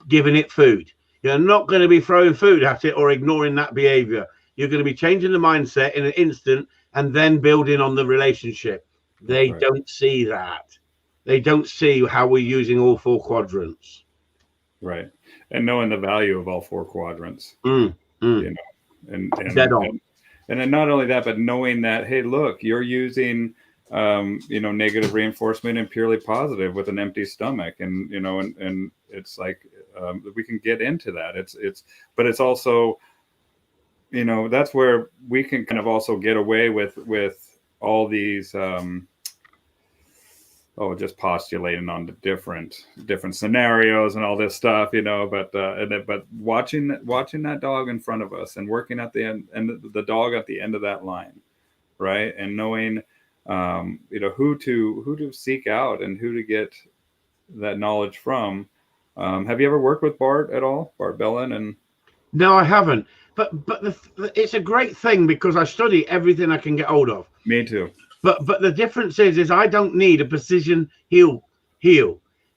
giving it food. You're not going to be throwing food at it or ignoring that behavior. You're going to be changing the mindset in an instant and then building on the relationship. They don't see that. They don't see how we're using all 4 quadrants. Right. And knowing the value of all 4 quadrants. You know, and dead on. And then not only that, but knowing that, hey, look, you're using negative reinforcement and purely positive with an empty stomach, and and it's like we can get into that. But it's also, that's where we can kind of also get away with all these just postulating on the different scenarios and all this stuff, but watching that dog in front of us and working at the end, and the dog at the end of that line, right, and knowing who to seek out and who to get that knowledge from. Have you ever worked with Bart at all, Bart Bellin? And no, I haven't, but it's a great thing because I study everything I can get hold of. Me too. But the difference is I don't need a precision heel.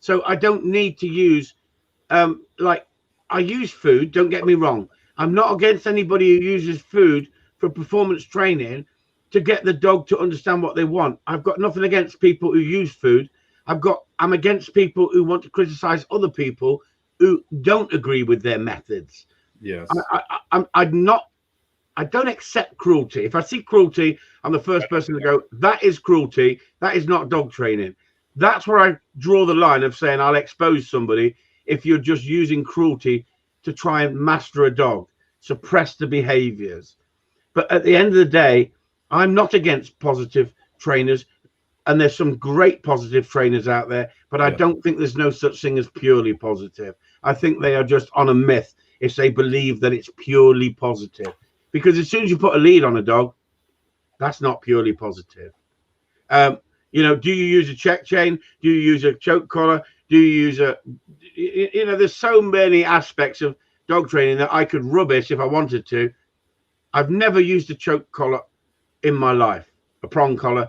So I don't need to use like I use food. Don't get me wrong. I'm not against anybody who uses food for performance training to get the dog to understand what they want. I've got nothing against people who use food. I'm against people who want to criticize other people who don't agree with their methods. Yes. I don't accept cruelty. If I see cruelty, I'm the first person to go, that is cruelty. That is not dog training. That's where I draw the line of saying I'll expose somebody if you're just using cruelty to try and master a dog, suppress the behaviors. But at the end of the day, I'm not against positive trainers. And there's some great positive trainers out there, but I don't think there's no such thing as purely positive. I think they are just on a myth if they believe that it's purely positive. Because as soon as you put a lead on a dog, that's not purely positive. Do you use a check chain? Do you use a choke collar? Do you use there's so many aspects of dog training that I could rubbish if I wanted to. I've never used a choke collar in my life, a prong collar.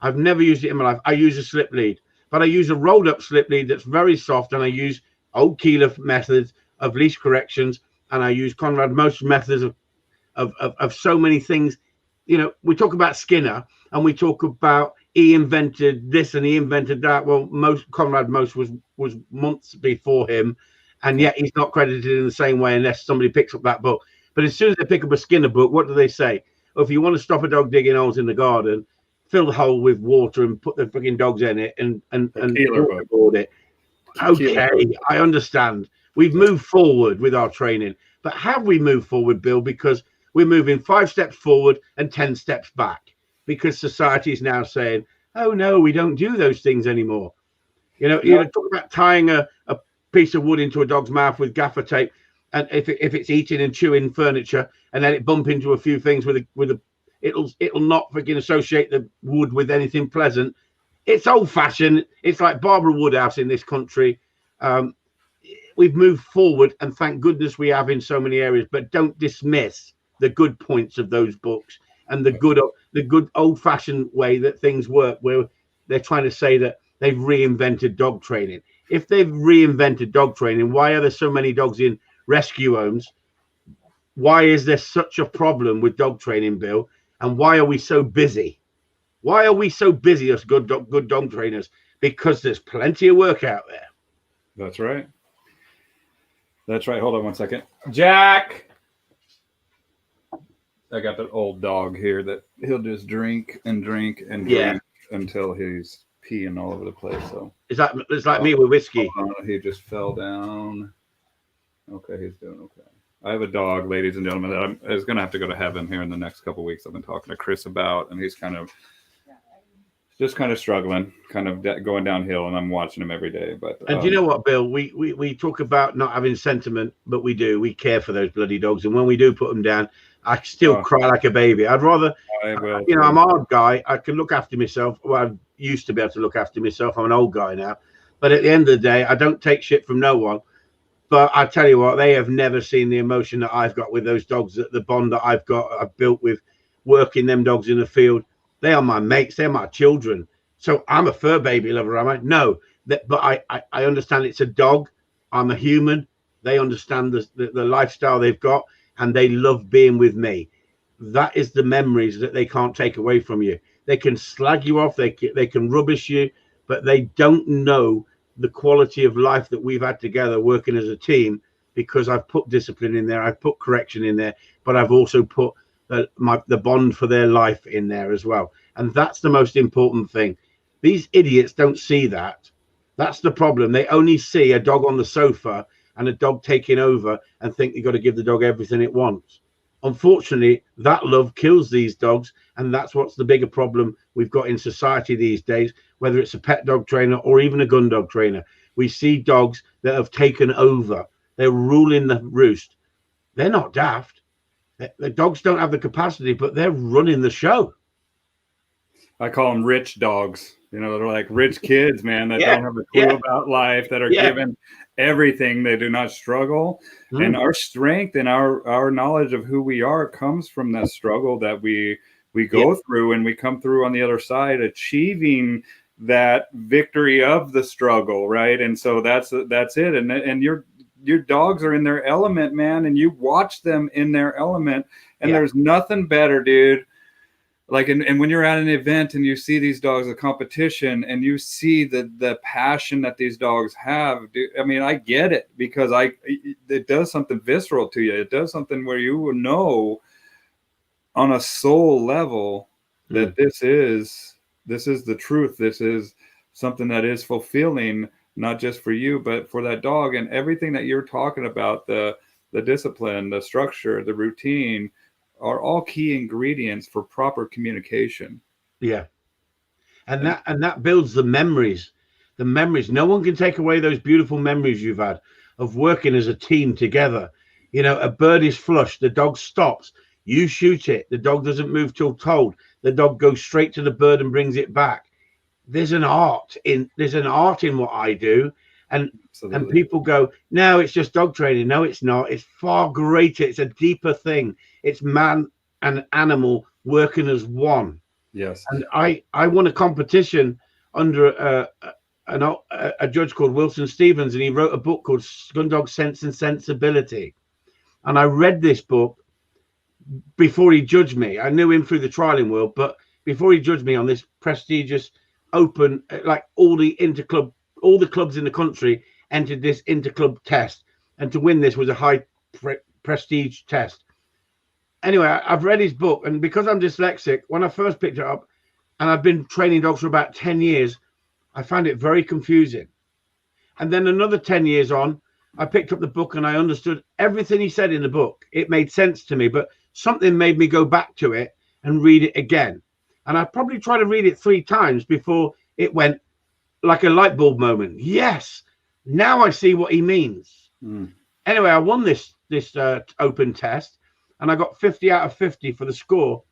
I've never used it in my life. I use a slip lead, but I use a rolled up slip lead that's very soft, and I use old Keeler methods of leash corrections, and I use Conrad Most methods of so many things. We talk about Skinner and we talk about he invented this and he invented that. Well, Conrad Most was months before him, and yet he's not credited in the same way unless somebody picks up that book. But as soon as they pick up a Skinner book, what do they say? Well, if you want to stop a dog digging holes in the garden, fill the hole with water and put the freaking dogs in it and waterboard it. Okay, I understand. We've moved forward with our training, but have we moved forward, Bill? Because we're moving 5 steps forward and 10 steps back because society is now saying, oh no, we don't do those things anymore. Talk about tying a piece of wood into a dog's mouth with gaffer tape, and if it's eating and chewing furniture and then it bump into a few things it'll not freaking associate the wood with anything pleasant. It's old fashioned. It's like Barbara Woodhouse in this country. We've moved forward, and thank goodness we have in so many areas, but don't dismiss the good points of those books and the good old fashioned way that things work, where they're trying to say that they've reinvented dog training. If they've reinvented dog training, why are there so many dogs in rescue homes? Why is there such a problem with dog training, Bill? And why are we so busy? Why are we so busy as good dog trainers? Because there's plenty of work out there. That's right. Hold on one second. Jack! I got that old dog here that he'll just drink and drink and drink until he's peeing all over the place. So it's like me with whiskey. He just fell down. Okay, he's doing okay. I have a dog, ladies and gentlemen, that is going to have to go to heaven here in the next couple of weeks. I've been talking to Chris about, and he's kind of struggling, kind of going downhill, and I'm watching him every day. But and do you know what, Bill? We talk about not having sentiment, but we do. We care for those bloody dogs, and when we do put them down, I still cry like a baby. I'd rather, I'm a hard guy. I can look after myself. Well, I used to be able to look after myself. I'm an old guy now, but at the end of the day, I don't take shit from no one. But I tell you what, they have never seen the emotion that I've got with those dogs, the bond that I've built with working them dogs in the field. They are my mates. They're my children. So I'm a fur baby lover, am I? No, but I understand it's a dog. I'm a human. They understand the lifestyle they've got, and they love being with me. That is the memories that they can't take away from you. They can slag you off, they can rubbish you, but they don't know the quality of life that we've had together working as a team, because I've put discipline in there, I've put correction in there, but I've also put the bond for their life in there as well. And that's the most important thing. These idiots don't see that. That's the problem. They only see a dog on the sofa and a dog taking over and think you've got to give the dog everything it wants. Unfortunately, that love kills these dogs, and that's what's the bigger problem we've got in society these days, whether it's a pet dog trainer or even a gun dog trainer. We see dogs that have taken over. They're ruling the roost. They're not daft. The dogs don't have the capacity, but they're running the show. I call them rich dogs. You know, they're like rich kids, man, that Yeah, don't have a clue yeah, about life, that are yeah. given everything. They do not struggle. And our strength and our knowledge of who we are comes from that struggle that we go through, and we come through on the other side achieving that victory of the struggle, right? And so that's it. And your dogs are in their element, man, and you watch them in their element, and there's nothing better, dude. Like, and when you're at an event and you see these dogs, a competition, and you see the passion that these dogs have, dude, I mean, I get it, because it does something visceral to you. It does something where you will know on a soul level that this is the truth. This is something that is fulfilling, not just for you, but for that dog. And everything that you're talking about, the discipline, the structure, the routine, are all key ingredients for proper communication. Yeah. And that builds the memories. The memories. No one can take away those beautiful memories you've had of working as a team together. You know, a bird is flushed, the dog stops, you shoot it, the dog doesn't move till told, the dog goes straight to the bird and brings it back. There's an art in what I do. And people go, no, it's just dog training. No, it's not. It's far greater. It's a deeper thing. It's man and animal working as one. Yes. And I won a competition under a judge called Wilson Stevens, and he wrote a book called Gun Dog Sense and Sensibility. And I read this book before he judged me. I knew him through the trialing world, but before he judged me on this prestigious open, like all the clubs in the country entered this interclub test, and to win this was a high prestige test. Anyway, I've read his book, and because I'm dyslexic, when I first picked it up, and I've been training dogs for about 10 years, I found it very confusing. And then another 10 years on, I picked up the book and I understood everything he said in the book. It made sense to me, but something made me go back to it and read it again. And I probably tried to read it 3 times before it went like a light bulb moment. Yes, now I see what he means. Anyway, I won this open test, and I got 50 out of 50 for the score.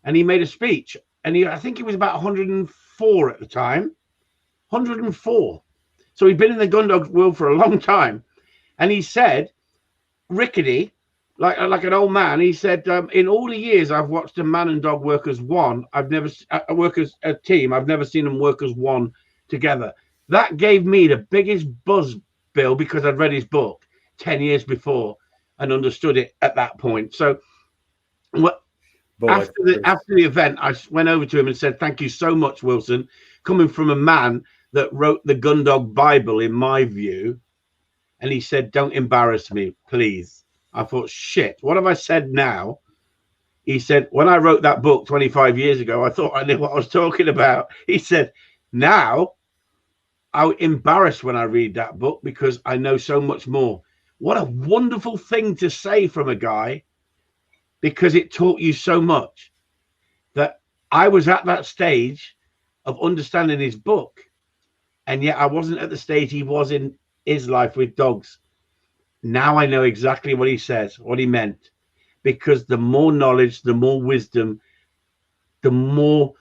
And he made a speech, and I think he was about 104 at the time. 104. So he'd been in the gun dog world for a long time. And he said, rickety, like an old man, he said, in all the years I've watched a man and dog work as one, I've never work as a team. I've never seen them work as one together. That gave me the biggest buzz, Bill, because I'd read his book 10 years before and understood it at that point. So after the event, I went over to him and said, thank you so much, Wilson, coming from a man that wrote the Gun Dog Bible, in my view. And he said, don't embarrass me, please. I thought, shit, what have I said now? He said, when I wrote that book 25 years ago, I thought I knew what I was talking about. He said, now I'm embarrassed when I read that book because I know so much more. What a wonderful thing to say from a guy, because it taught you so much. That I was at that stage of understanding his book, and yet I wasn't at the stage he was in his life with dogs. Now I know exactly what he says, what he meant, because the more knowledge, the more wisdom, the more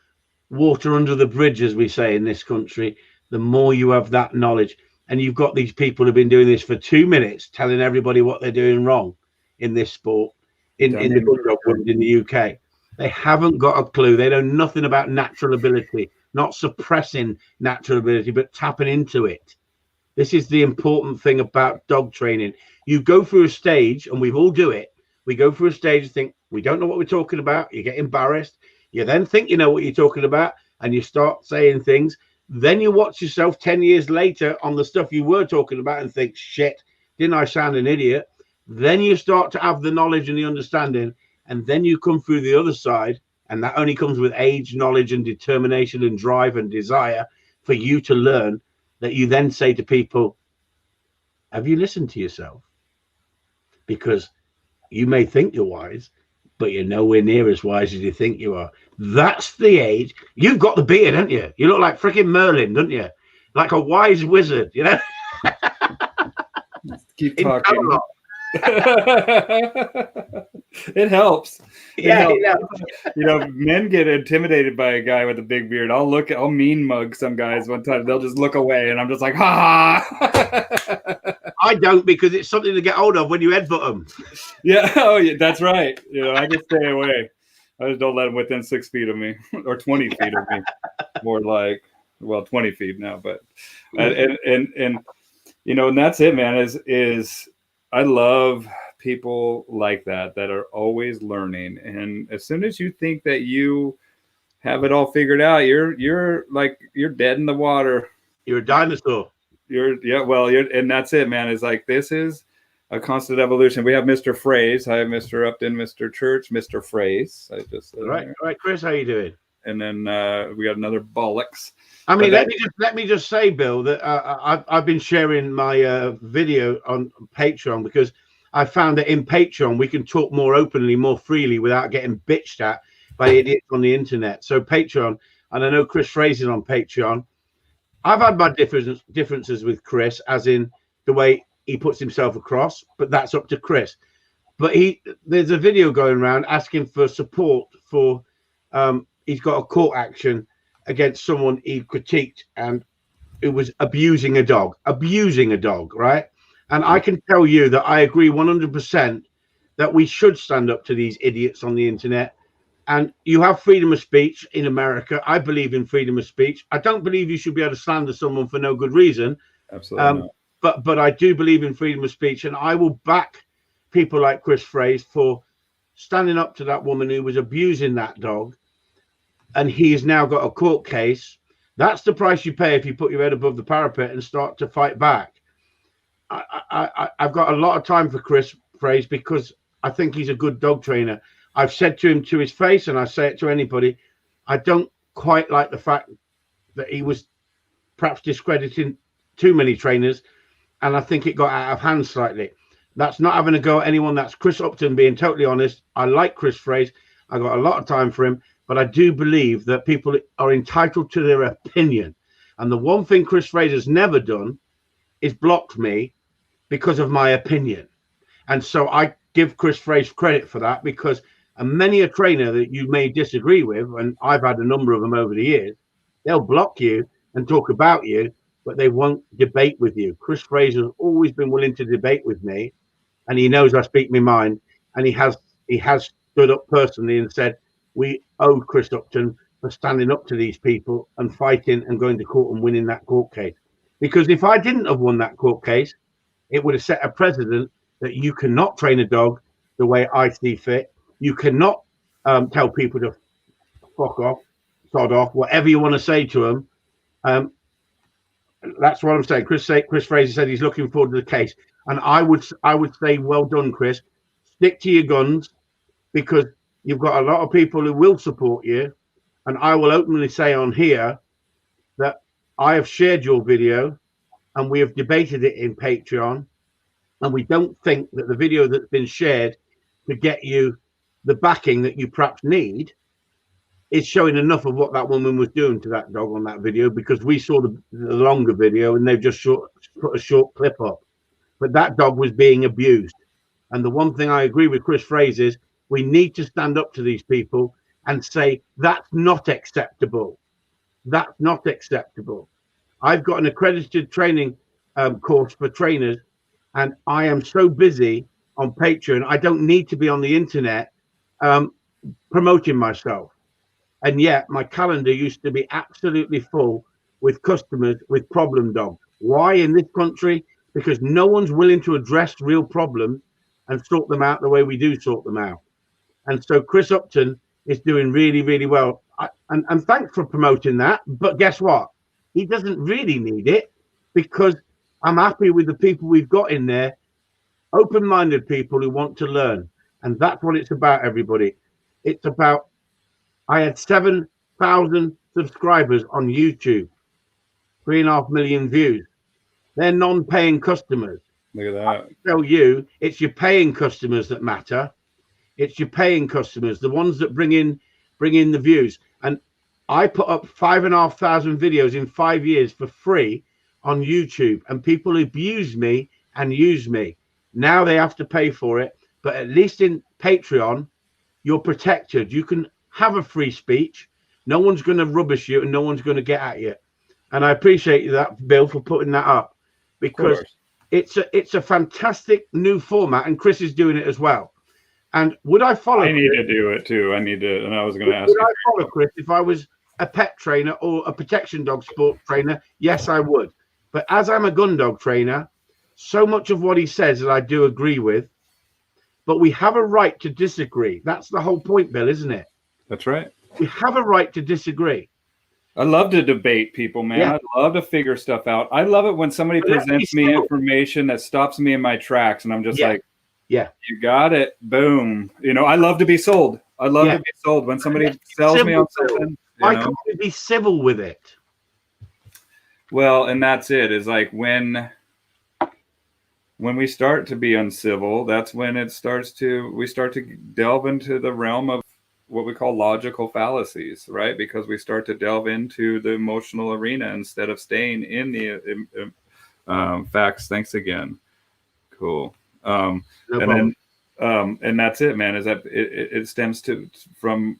water under the bridge, as we say in this country, the more you have that knowledge. And you've got these people who've been doing this for 2 minutes, telling everybody what they're doing wrong in this sport, in the gun dog world in the UK. They haven't got a clue. They know nothing about natural ability, not suppressing natural ability, but tapping into it. This is the important thing about dog training. You go through a stage, and we all do it. We go through a stage and think, we don't know what we're talking about. You get embarrassed. You then think you know what you're talking about, and you start saying things. Then you watch yourself 10 years later on the stuff you were talking about and think, shit, didn't I sound an idiot? Then you start to have the knowledge and the understanding, and then you come through the other side, and that only comes with age, knowledge, and determination and drive and desire for you to learn, that you then say to people, have you listened to yourself? Because you may think you're wise, but you're nowhere near as wise as you think you are. That's the age. You've got the beard, haven't you? You look like freaking Merlin, don't you? Like a wise wizard, you know? Keep talking. It helps. Yeah, it helps. You know, men get intimidated by a guy with a big beard. I'll mean mug some guys one time. They'll just look away, and I'm just like, ha ha. I don't, because it's something to get hold of when you headbutt them. Yeah, oh yeah, that's right. You know, I just stay away. I just don't let them within 6 feet of me, or 20 feet of me. More like, well, 20 feet now, but and you know, and that's it, man. Is I love people like that are always learning, and as soon as you think that you have it all figured out, you're dead in the water. You're a dinosaur. And that's it, man. It's like, this is a constant evolution. We have Mr. Phrase. Hi, Mr. Upton, Mr. Church, Mr. Phrase. I just all right, Chris, how you doing? And then we got another bollocks. I mean, let me just say, Bill, that I've been sharing my video on Patreon, because I found that in Patreon we can talk more openly, more freely, without getting bitched at by idiots on the internet. So Patreon, and I know Chris Fraser is on Patreon. I've had my differences with Chris, as in the way he puts himself across, but that's up to Chris. But there's a video going around asking for support for he's got a court action against someone he critiqued, and it was abusing a dog, right? And I can tell you that I agree 100% that we should stand up to these idiots on the internet. And you have freedom of speech in America. I believe in freedom of speech. I don't believe you should be able to slander someone for no good reason. Absolutely. But I do believe in freedom of speech, and I will back people like Chris Fraser for standing up to that woman who was abusing that dog. And he has now got a court case. That's the price you pay if you put your head above the parapet and start to fight back. I've got a lot of time for Chris Fraser, because I think he's a good dog trainer. I've said to him to his face, and I say it to anybody, I don't quite like the fact that he was perhaps discrediting too many trainers, and I think it got out of hand slightly. That's not having a go at anyone. That's Chris Upton being totally honest. I like Chris Fraser. I got a lot of time for him, but I do believe that people are entitled to their opinion. And the one thing Chris Fraser's never done is blocked me because of my opinion. And so I give Chris Fraser credit for that, because many a trainer that you may disagree with, and I've had a number of them over the years, they'll block you and talk about you, but they won't debate with you. Chris Fraser has always been willing to debate with me, and he knows I speak my mind, and he has stood up personally and said, we owe Chris Upton for standing up to these people and fighting and going to court and winning that court case. Because if I didn't have won that court case, it would have set a precedent that you cannot train a dog the way I see fit. You cannot tell people to fuck off, sod off, whatever you want to say to them. That's what I'm saying. Chris Fraser said he's looking forward to the case, and I would say, well done, Chris. Stick to your guns, because you've got a lot of people who will support you, and I will openly say on here that I have shared your video, and we have debated it in Patreon, and we don't think that the video that's been shared to get you the backing that you perhaps need is showing enough of what that woman was doing to that dog on that video, because we saw the longer video and they've just put a short clip up. But that dog was being abused. And the one thing I agree with Chris Fraser is we need to stand up to these people and say, that's not acceptable. That's not acceptable. I've got an accredited training course for trainers, and I am so busy on Patreon, I don't need to be on the internet promoting myself. And yet my calendar used to be absolutely full with customers with problem dogs. Why in this country? Because no one's willing to address real problems and sort them out the way we do sort them out. And so Chris Upton is doing really, really well. And thanks for promoting that. But guess what? He doesn't really need it, because I'm happy with the people we've got in there, open-minded people who want to learn. And that's what it's about, everybody. It's about, I had 7,000 subscribers on YouTube, 3.5 million views. They're non-paying customers. Look at that. I tell you, it's your paying customers that matter. It's your paying customers, the ones that bring in the views. And I put up 5,500 videos in 5 years for free on YouTube, and people abuse me and use me. Now they have to pay for it, but at least in Patreon, you're protected. You can have a free speech. No one's going to rubbish you, and no one's going to get at you. And I appreciate that, Bill, for putting that up, because it's a fantastic new format, and Chris is doing it as well. And would I follow? I need to do it too. I need to, and I was going to ask you. Would I follow Chris if I was a pet trainer or a protection dog sport trainer? Yes, I would. But as I'm a gun dog trainer, so much of what he says that I do agree with. But we have a right to disagree. That's the whole point, Bill, isn't it? That's right. We have a right to disagree. I love to debate people, man. Yeah. I love to figure stuff out. I love it when somebody presents me information that stops me in my tracks, and I'm just like, yeah, you got it. Boom. You know, I love to be sold. I love to be sold. When somebody sells me on something, I can't be civil with it. Well, and that's it. Is like when we start to be uncivil, that's when we start to delve into the realm of what we call logical fallacies, right? Because we start to delve into the emotional arena instead of staying in the facts. Thanks again. Cool. And that's it, man. Is that it stems from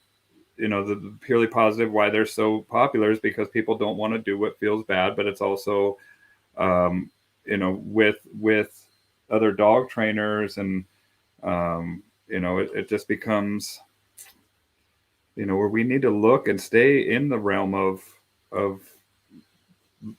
the purely positive. Why they're so popular is because people don't want to do what feels bad, but it's also with other dog trainers, and it just becomes where we need to look and stay in the realm of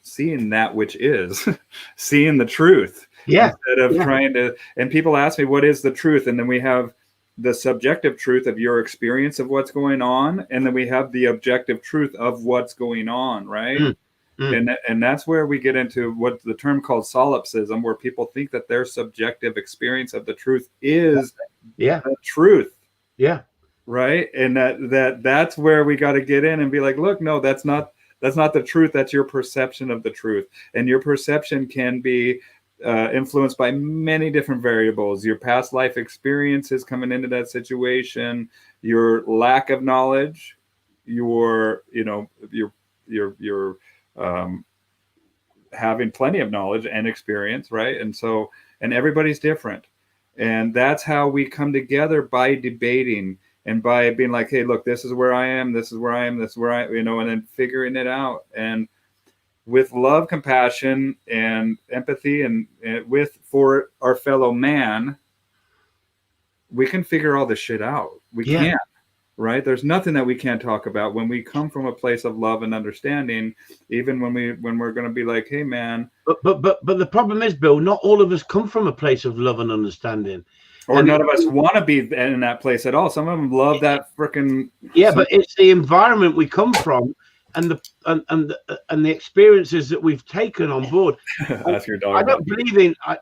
seeing that which is seeing the truth. Instead of trying to, and people ask me, what is the truth? And then we have the subjective truth of your experience of what's going on. And then we have the objective truth of what's going on. Right. And that's where we get into what the term called solipsism, where people think that their subjective experience of the truth is the truth. Yeah. Right. And that's where we got to get in and be like, look, no, that's not the truth. That's your perception of the truth. And your perception can be influenced by many different variables. Your past life experiences coming into that situation, your lack of knowledge, your having plenty of knowledge and experience, right? And everybody's different. And that's how we come together, by debating and by being like, hey, look, this is where I am, this is where I am, this is where I, and then figuring it out. And with love, compassion, and empathy, and for our fellow man, we can figure all this shit out. We can, right? There's nothing that we can't talk about when we come from a place of love and understanding. Even when we're going to be like, hey, man. But the problem is, Bill, not all of us come from a place of love and understanding. Or none of us want to be in that place at all. Some of them love that freaking. Yeah, but it's the environment we come from. And the experiences that we've taken on board. Ask your dog.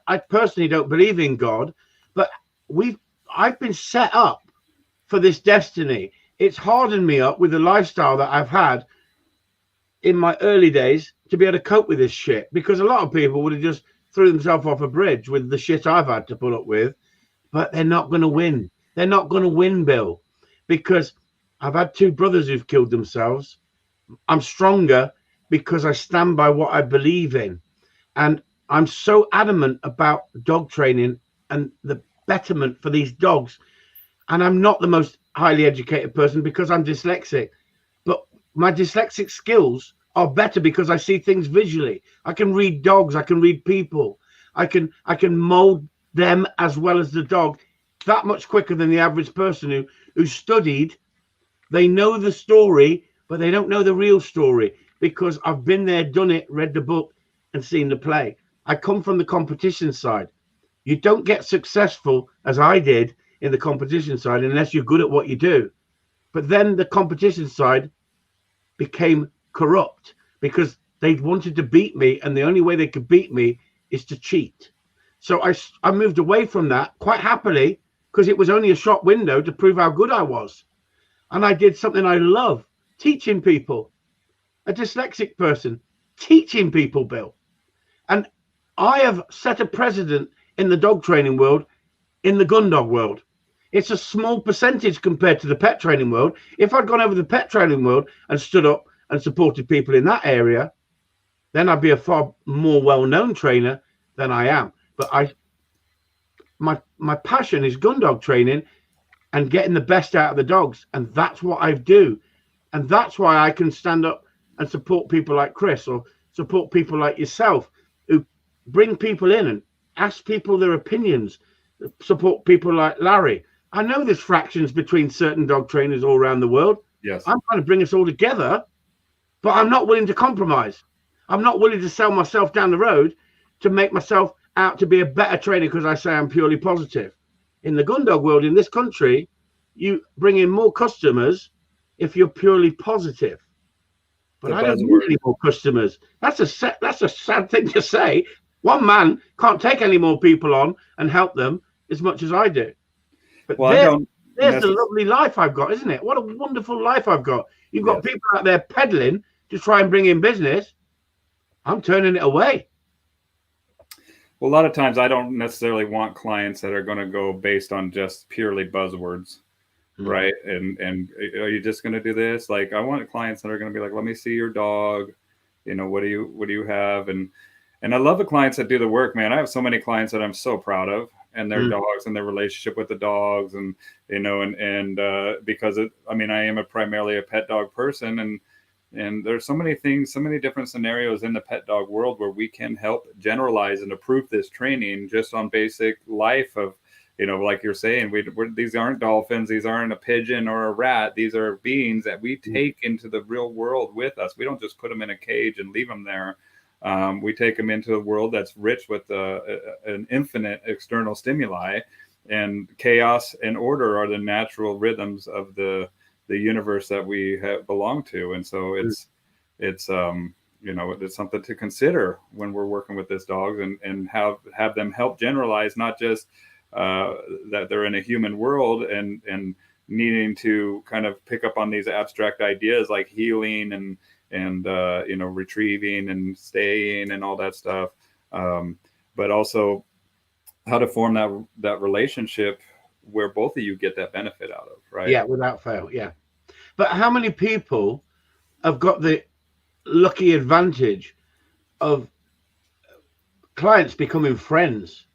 I personally don't believe in God, but I've been set up for this destiny. It's hardened me up with the lifestyle that I've had in my early days to be able to cope with this shit, because a lot of people would have just threw themselves off a bridge with the shit I've had to put up with, but they're not going to win. They're not going to win, Bill, because I've had 2 brothers who've killed themselves. I'm stronger because I stand by what I believe in. And I'm so adamant about dog training and the betterment for these dogs. And I'm not the most highly educated person because I'm dyslexic. But my dyslexic skills are better because I see things visually. I can read dogs. I can read people. I can mold them as well as the dog that much quicker than the average person who studied. They know the story, but they don't know the real story, because I've been there, done it, read the book and seen the play. I come from the competition side. You don't get successful, as I did, in the competition side unless you're good at what you do. But then the competition side became corrupt because they wanted to beat me, and the only way they could beat me is to cheat. So I moved away from that quite happily, because it was only a shop window to prove how good I was. And I did something I love, teaching people. A dyslexic person, teaching people, Bill. And I have set a precedent in the dog training world, in the gun dog world. It's a small percentage compared to the pet training world. If I'd gone over the pet training world and stood up and supported people in that area, then I'd be a far more well-known trainer than I am. But my passion is gun dog training and getting the best out of the dogs. And that's what I do. And that's why I can stand up and support people like Chris, or support people like yourself, who bring people in and ask people their opinions, support people like Larry. I know there's fractions between certain dog trainers all around the world. Yes. I'm trying to bring us all together, but I'm not willing to compromise. I'm not willing to sell myself down the road to make myself out to be a better trainer because I say I'm purely positive. In the gun dog world in this country, you bring in more customers if you're purely positive. But I don't need any more customers. That's a sad thing to say. One man can't take any more people on and help them as much as I do. But there's the lovely life I've got, isn't it? What a wonderful life I've got. You've got people out there peddling to try and bring in business. I'm turning it away. Well, a lot of times I don't necessarily want clients that are going to go based on just purely buzzwords, right? And are you just going to do this? Like, I want clients that are going to be like, let me see your dog. You know, what do you have? And I love the clients that do the work, man. I have so many clients that I'm so proud of, and their dogs and their relationship with the dogs, and you know, and because I am primarily a pet dog person, and there's so many things, so many different scenarios in the pet dog world where we can help generalize and improve this training just on basic life of, you know, like you're saying, these aren't dolphins, these aren't a pigeon or a rat. These are beings that we take into the real world with us. We don't just put them in a cage and leave them there. We take them into a world that's rich with an infinite external stimuli, and chaos and order are the natural rhythms of the universe that we belong to. And so it's you know, it's something to consider when we're working with this dogs, and have them help generalize, not just that they're in a human world and needing to kind of pick up on these abstract ideas like healing and you know, retrieving and staying and all that stuff, but also how to form that relationship where both of you get that benefit out of, right? Yeah, without fail. Yeah. But how many people have got the lucky advantage of clients becoming friends,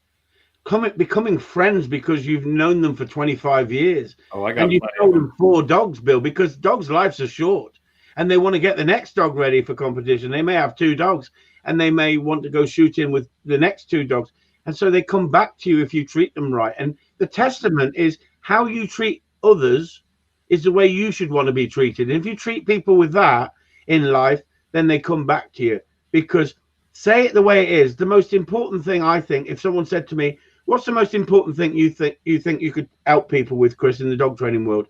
becoming friends because you've known them for 25 years. Oh, I got and you've told them 4 dogs, Bill, because dogs' lives are short and they want to get the next dog ready for competition. They may have 2 dogs and they may want to go shooting with the next 2 dogs. And so they come back to you if you treat them right. And the testament is how you treat others is the way you should want to be treated. And if you treat people with that in life, then they come back to you. Because say it the way it is. The most important thing, I think, if someone said to me, what's the most important thing you think you could help people with, Chris, in the dog training world?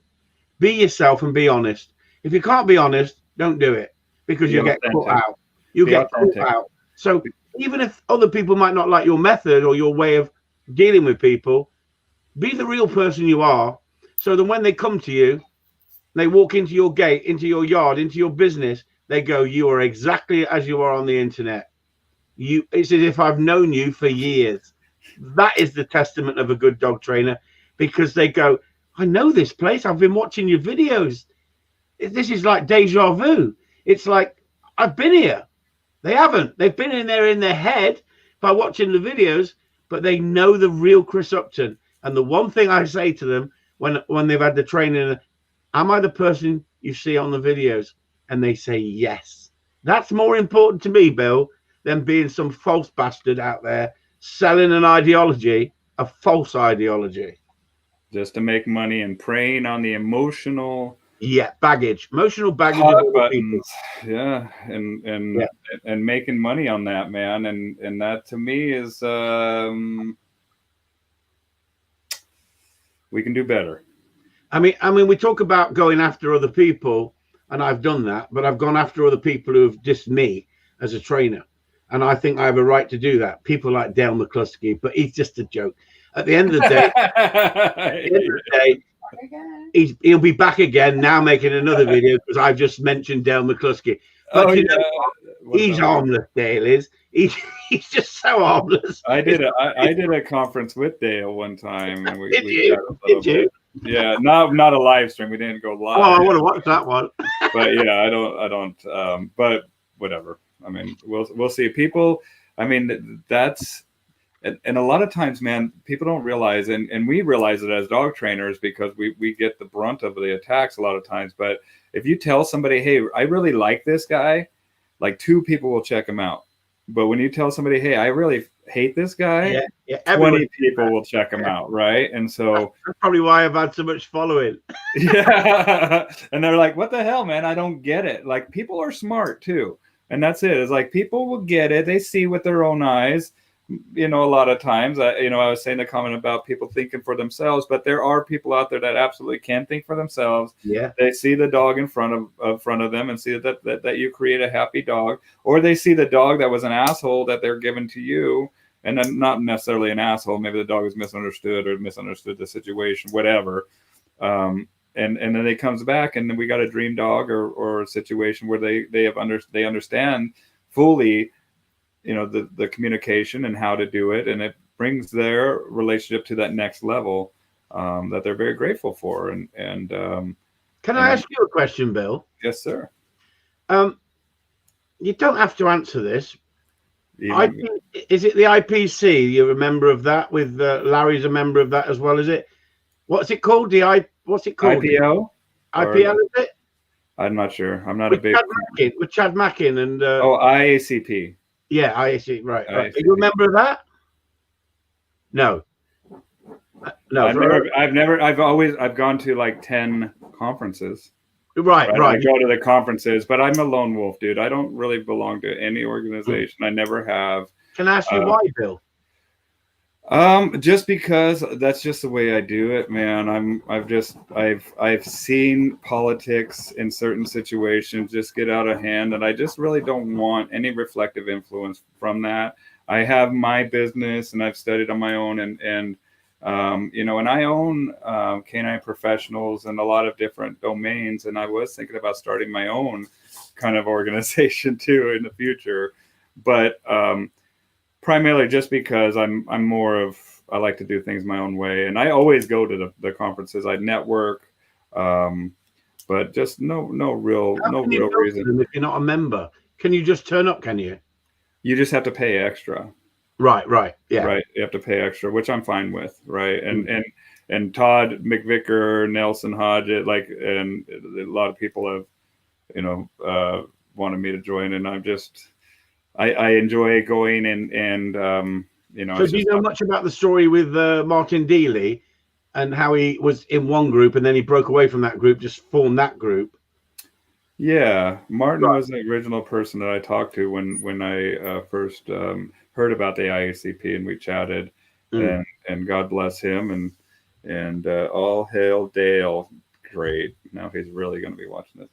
Be yourself and be honest. If you can't be honest, don't do it, because you'll get caught out. You'll get caught out. So even if other people might not like your method or your way of dealing with people, be the real person you are, so that when they come to you, they walk into your gate, into your yard, into your business, they go, you are exactly as you are on the internet. It's as if I've known you for years. That is the testament of a good dog trainer, because they go, I know this place. I've been watching your videos. This is like deja vu. It's like, I've been here. They haven't. They've been in there in their head by watching the videos, but they know the real Chris Upton. And the one thing I say to them when they've had the training, am I the person you see on the videos? And they say yes. That's more important to me, Bill, than being some false bastard out there selling an ideology, a false ideology. just to make money and preying on the emotional emotional baggage of hot other people. buttons. Yeah, and making money on that, man. And that to me is we can do better. I mean, we talk about going after other people, and I've done that, but I've gone after other people who have dissed me as a trainer, and I think I have a right to do that. People like Dale McCluskey, but he's just a joke. At the end of the day, he'll be back again now, making another video because I've just mentioned Dale McCluskey. But you know what? He's harmless. Dale is. He's just so harmless. I did a conference with Dale one time, and we did you? Yeah, not a live stream. We didn't go live. Oh, I want to watch that one. But yeah, I don't. But whatever. I mean, we'll see. People. I mean, that's. And a lot of times, man, people don't realize, and we realize it as dog trainers because we get the brunt of the attacks a lot of times. But if you tell somebody, hey, I really like this guy, like 2 people will check him out. But when you tell somebody, hey, I really hate this guy, 20 people will check him out, right? And so that's probably why I've had so much following. Yeah. And they're like, what the hell, man? I don't get it. Like, people are smart too. And that's it. It's like people will get it. They see with their own eyes. You know, a lot of times, I was saying a comment about people thinking for themselves, but there are people out there that absolutely can think for themselves. Yeah, they see the dog in front of them and see that you create a happy dog, or they see the dog that was an asshole that they're given to you, and then not necessarily an asshole. Maybe the dog is misunderstood or misunderstood the situation, whatever. And then it comes back, and then we got a dream dog or a situation where they understand fully, you know, the communication and how to do it, and it brings their relationship to that next level that they're very grateful for. And can I ask you a question, Bill? Yes, sir. You don't have to answer this. Is it the IPC? You're a member of that with Larry's a member of that as well, is it? What's it called? What's it called? IPO? IPL, is it? I'm not sure. I'm not with a big with Chad Mackin and IACP. Yeah, IAC, right. Are you a member of that? No. I've gone to like 10 conferences. Right. I go to the conferences, but I'm a lone wolf, dude. I don't really belong to any organization. I never have. Can I ask you why, Bill? Just because that's just the way I do it, man. I've seen politics in certain situations just get out of hand, and I just really don't want any reflective influence from that. I have my business, and I've studied on my own, and I own canine professionals and a lot of different domains, and I was thinking about starting my own kind of organization too in the future, but primarily just because I like to do things my own way, and I always go to the conferences. I network, but just no real reason. If you're not a member, can you just turn up? Can you? You just have to pay extra. Right. Yeah. Right. You have to pay extra, which I'm fine with. Right. And Todd McVicker, Nelson Hodgett, and a lot of people have, wanted me to join, and I enjoy going and So do you know much about the story with Martin Dealey and how he was in one group and then he broke away from that group, just formed that group? Yeah, Martin was the original person that I talked to when I first heard about the IACP, and we chatted, and God bless him, and all hail Dale. Great. Now he's really going to be watching this.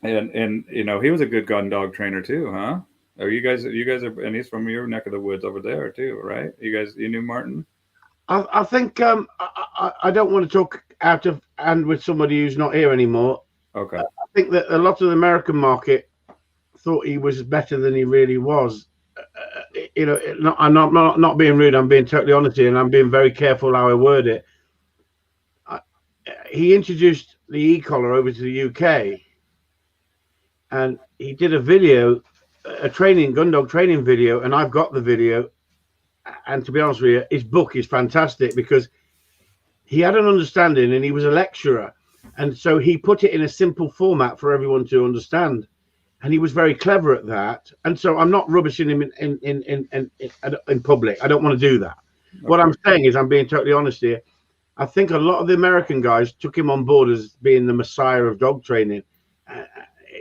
And he was a good gun dog trainer too, huh? You guys are, and he's from your neck of the woods over there too, right? You knew Martin? I think I don't want to talk out of hand with somebody who's not here anymore. Okay. I think that a lot of the American market thought he was better than he really was. I'm not being rude. I'm being totally honest here, and I'm being very careful how I word it. He introduced the e-collar over to the UK, and he did a video, a gun dog training video, and I've got the video. And to be honest with you, his book is fantastic because he had an understanding, and he was a lecturer, and so he put it in a simple format for everyone to understand, and he was very clever at that. And so I'm not rubbishing him in public. I don't want to do that. What I'm saying is, I'm being totally honest here. I think a lot of the American guys took him on board as being the messiah of dog training.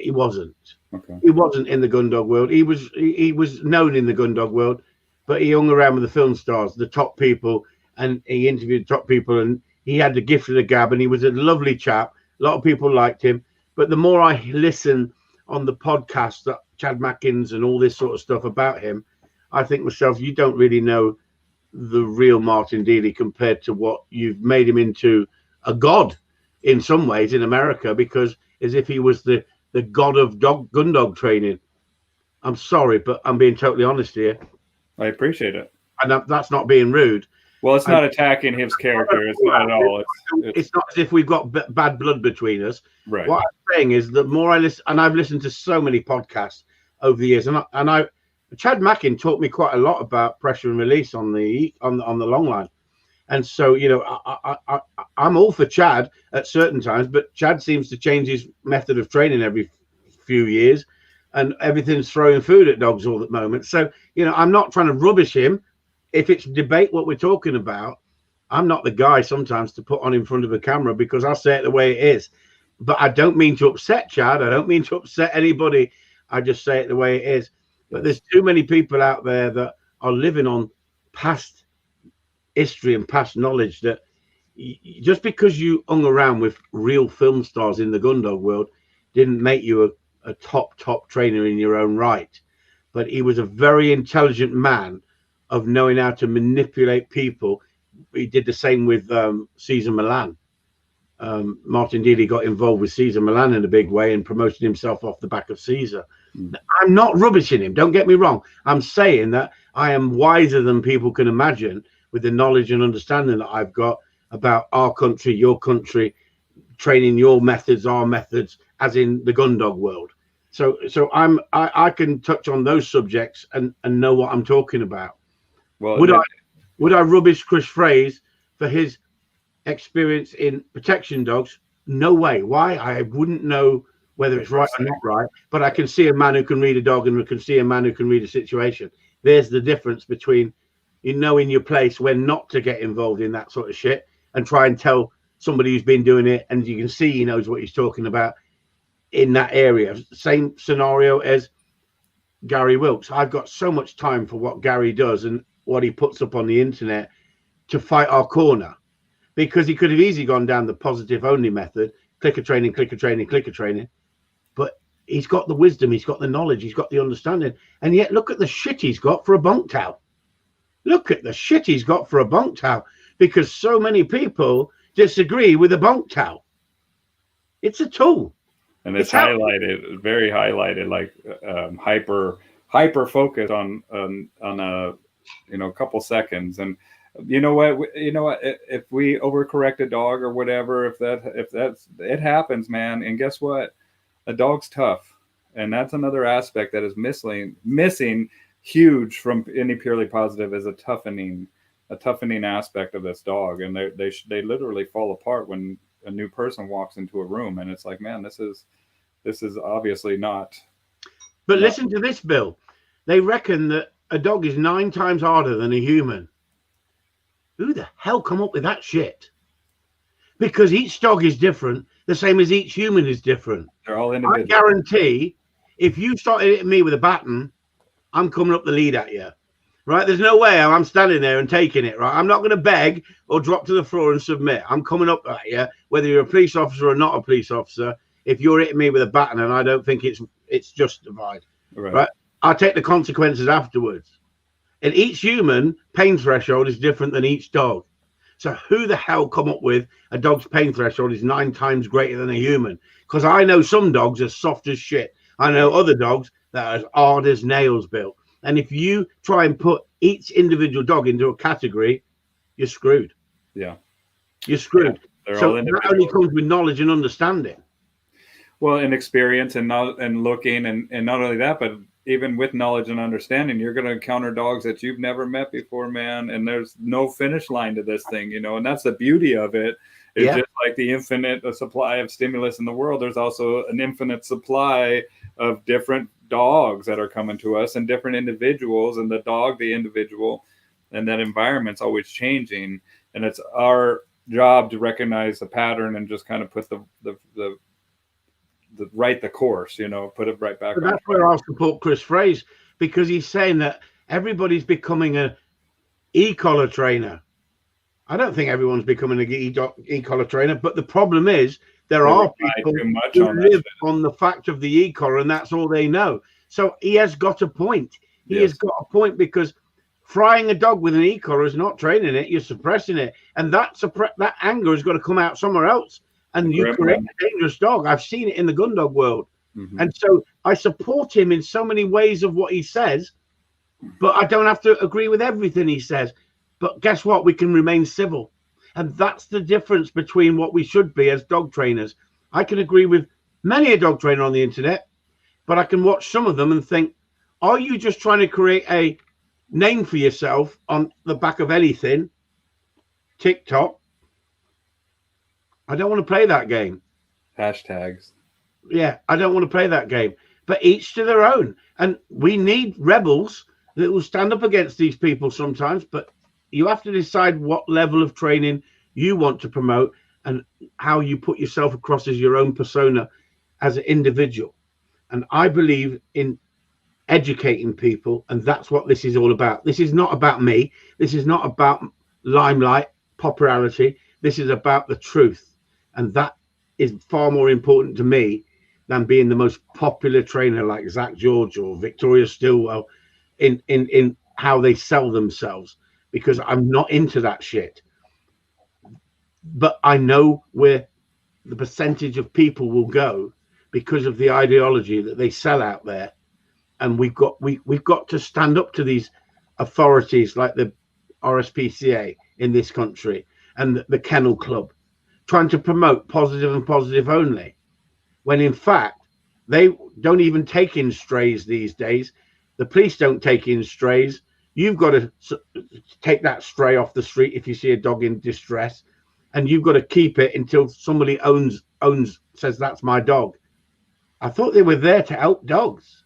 He wasn't. Okay. He wasn't in the gun dog world. He was known in the gun dog world, but he hung around with the film stars, the top people, and he interviewed top people, and he had the gift of the gab, and he was a lovely chap. A lot of people liked him. But the more I listen on the podcast that Chad Mackins and all this sort of stuff about him, I think myself, you don't really know the real Martin Dealey compared to what you've made him into, a god in some ways in America, because as if he was the god of gun dog training. I'm sorry, but I'm being totally honest here. I appreciate it. And that's not being rude. Well, it's not attacking his character. It's not at all. It's not as if we've got bad blood between us. Right. What I'm saying is that more I listen, and I've listened to so many podcasts over the years, and Chad Mackin taught me quite a lot about pressure and release on the long line. And so, you know, I'm all for Chad at certain times, but Chad seems to change his method of training every few years, and everything's throwing food at dogs all at the moment. So, you know, I'm not trying to rubbish him. If it's debate what we're talking about, I'm not the guy sometimes to put on in front of a camera, because I'll say it the way it is. But I don't mean to upset Chad. I don't mean to upset anybody. I just say it the way it is. But there's too many people out there that are living on past history and past knowledge, that just because you hung around with real film stars in the gun dog world didn't make you a top trainer in your own right. But he was a very intelligent man of knowing how to manipulate people. He did the same with Cesar Millan. Martin Dealey got involved with Cesar Millan in a big way and promoted himself off the back of Cesar. I'm not rubbishing him, don't get me wrong. I'm saying that I am wiser than people can imagine with the knowledge and understanding that I've got about our country, your country, training your methods, our methods, as in the gun dog world. So I can touch on those subjects and know what I'm talking about. Well, would I rubbish Chris Fraze for his experience in protection dogs? No way. Why? I wouldn't know whether it's right or not right, but I can see a man who can read a dog, and I can see a man who can read a situation. There's the difference between, you know, in your place when not to get involved in that sort of shit and try and tell somebody who's been doing it, and you can see he knows what he's talking about in that area. Same scenario as Gary Wilkes. I've got so much time for what Gary does and what he puts up on the internet to fight our corner, because he could have easily gone down the positive only method, clicker training, but he's got the wisdom, he's got the knowledge, he's got the understanding, and yet look at the shit he's got for a bunk towel. Look at the shit he's got for a bunk towel, because so many people disagree with a bunk towel. It's a tool, and it's highlighted, very highlighted, like hyper focus on a, you know, a couple seconds. And you know what, if we overcorrect a dog or whatever, if that's it happens, man. And guess what, a dog's tough, and that's another aspect that is missing huge from any purely positive, is a toughening aspect of this dog. And they literally fall apart when a new person walks into a room, and it's like, man, this is obviously not. But listen to this, Bill. They reckon that a dog is 9 times harder than a human. Who the hell come up with that shit? Because each dog is different, the same as each human is different. They're all individual. I guarantee if you started hitting me with a baton, I'm coming up the lead at you. Right? There's no way I'm standing there and taking it, right? I'm not going to beg or drop to the floor and submit. I'm coming up at you, whether you're a police officer or not a police officer. If you're hitting me with a baton and I don't think it's justified, right? I'll take the consequences afterwards. And each human pain threshold is different than each dog. So who the hell come up with a dog's pain threshold is 9 times greater than a human? Because I know some dogs are soft as shit. I know other dogs that are as hard as nails, Bill. And if you try and put each individual dog into a category, you're screwed. Yeah. You're screwed. Yeah, so that only comes with knowledge and understanding. Well, and experience and looking, and not only that, but even with knowledge and understanding, you're going to encounter dogs that you've never met before, man. And there's no finish line to this thing, you know, and that's the beauty of it. It's just like the infinite supply of stimulus in the world. There's also an infinite supply of different dogs that are coming to us, and different individuals, and the individual and that environment's always changing, and it's our job to recognize the pattern and just kind of put the right the course, put it right back But on that's track. where I'll support Chris Fraser, because he's saying that everybody's becoming a e-collar trainer. I don't think everyone's becoming an e-collar trainer, but the problem is there are people who live on the fact of the e-collar, and that's all they know. So he has got a point. He has got a point, because frying a dog with an e-collar is not training it, you're suppressing it. And that anger has got to come out somewhere else. And you create a dangerous dog. I've seen it in the gun dog world. Mm-hmm. And so I support him in so many ways of what he says, but I don't have to agree with everything he says. But guess what? We can remain civil. And that's the difference between what we should be as dog trainers. I can agree with many a dog trainer on the internet, but I can watch some of them and think, are you just trying to create a name for yourself on the back of anything? TikTok. I don't want to play that game. Hashtags. Yeah, I don't want to play that game. But each to their own. And we need rebels that will stand up against these people sometimes, but you have to decide what level of training you want to promote and how you put yourself across as your own persona as an individual. And I believe in educating people, and that's what this is all about. This is not about me. This is not about limelight, popularity. This is about the truth. And that is far more important to me than being the most popular trainer like Zach George or Victoria Stilwell in how they sell themselves, because I'm not into that shit. But I know where the percentage of people will go because of the ideology that they sell out there. And we've got to stand up to these authorities like the RSPCA in this country and the Kennel Club, trying to promote positive and positive only, when in fact they don't even take in strays these days. The police don't take in strays. You've got to take that stray off the street if you see a dog in distress, and you've got to keep it until somebody says that's my dog. I thought they were there to help dogs.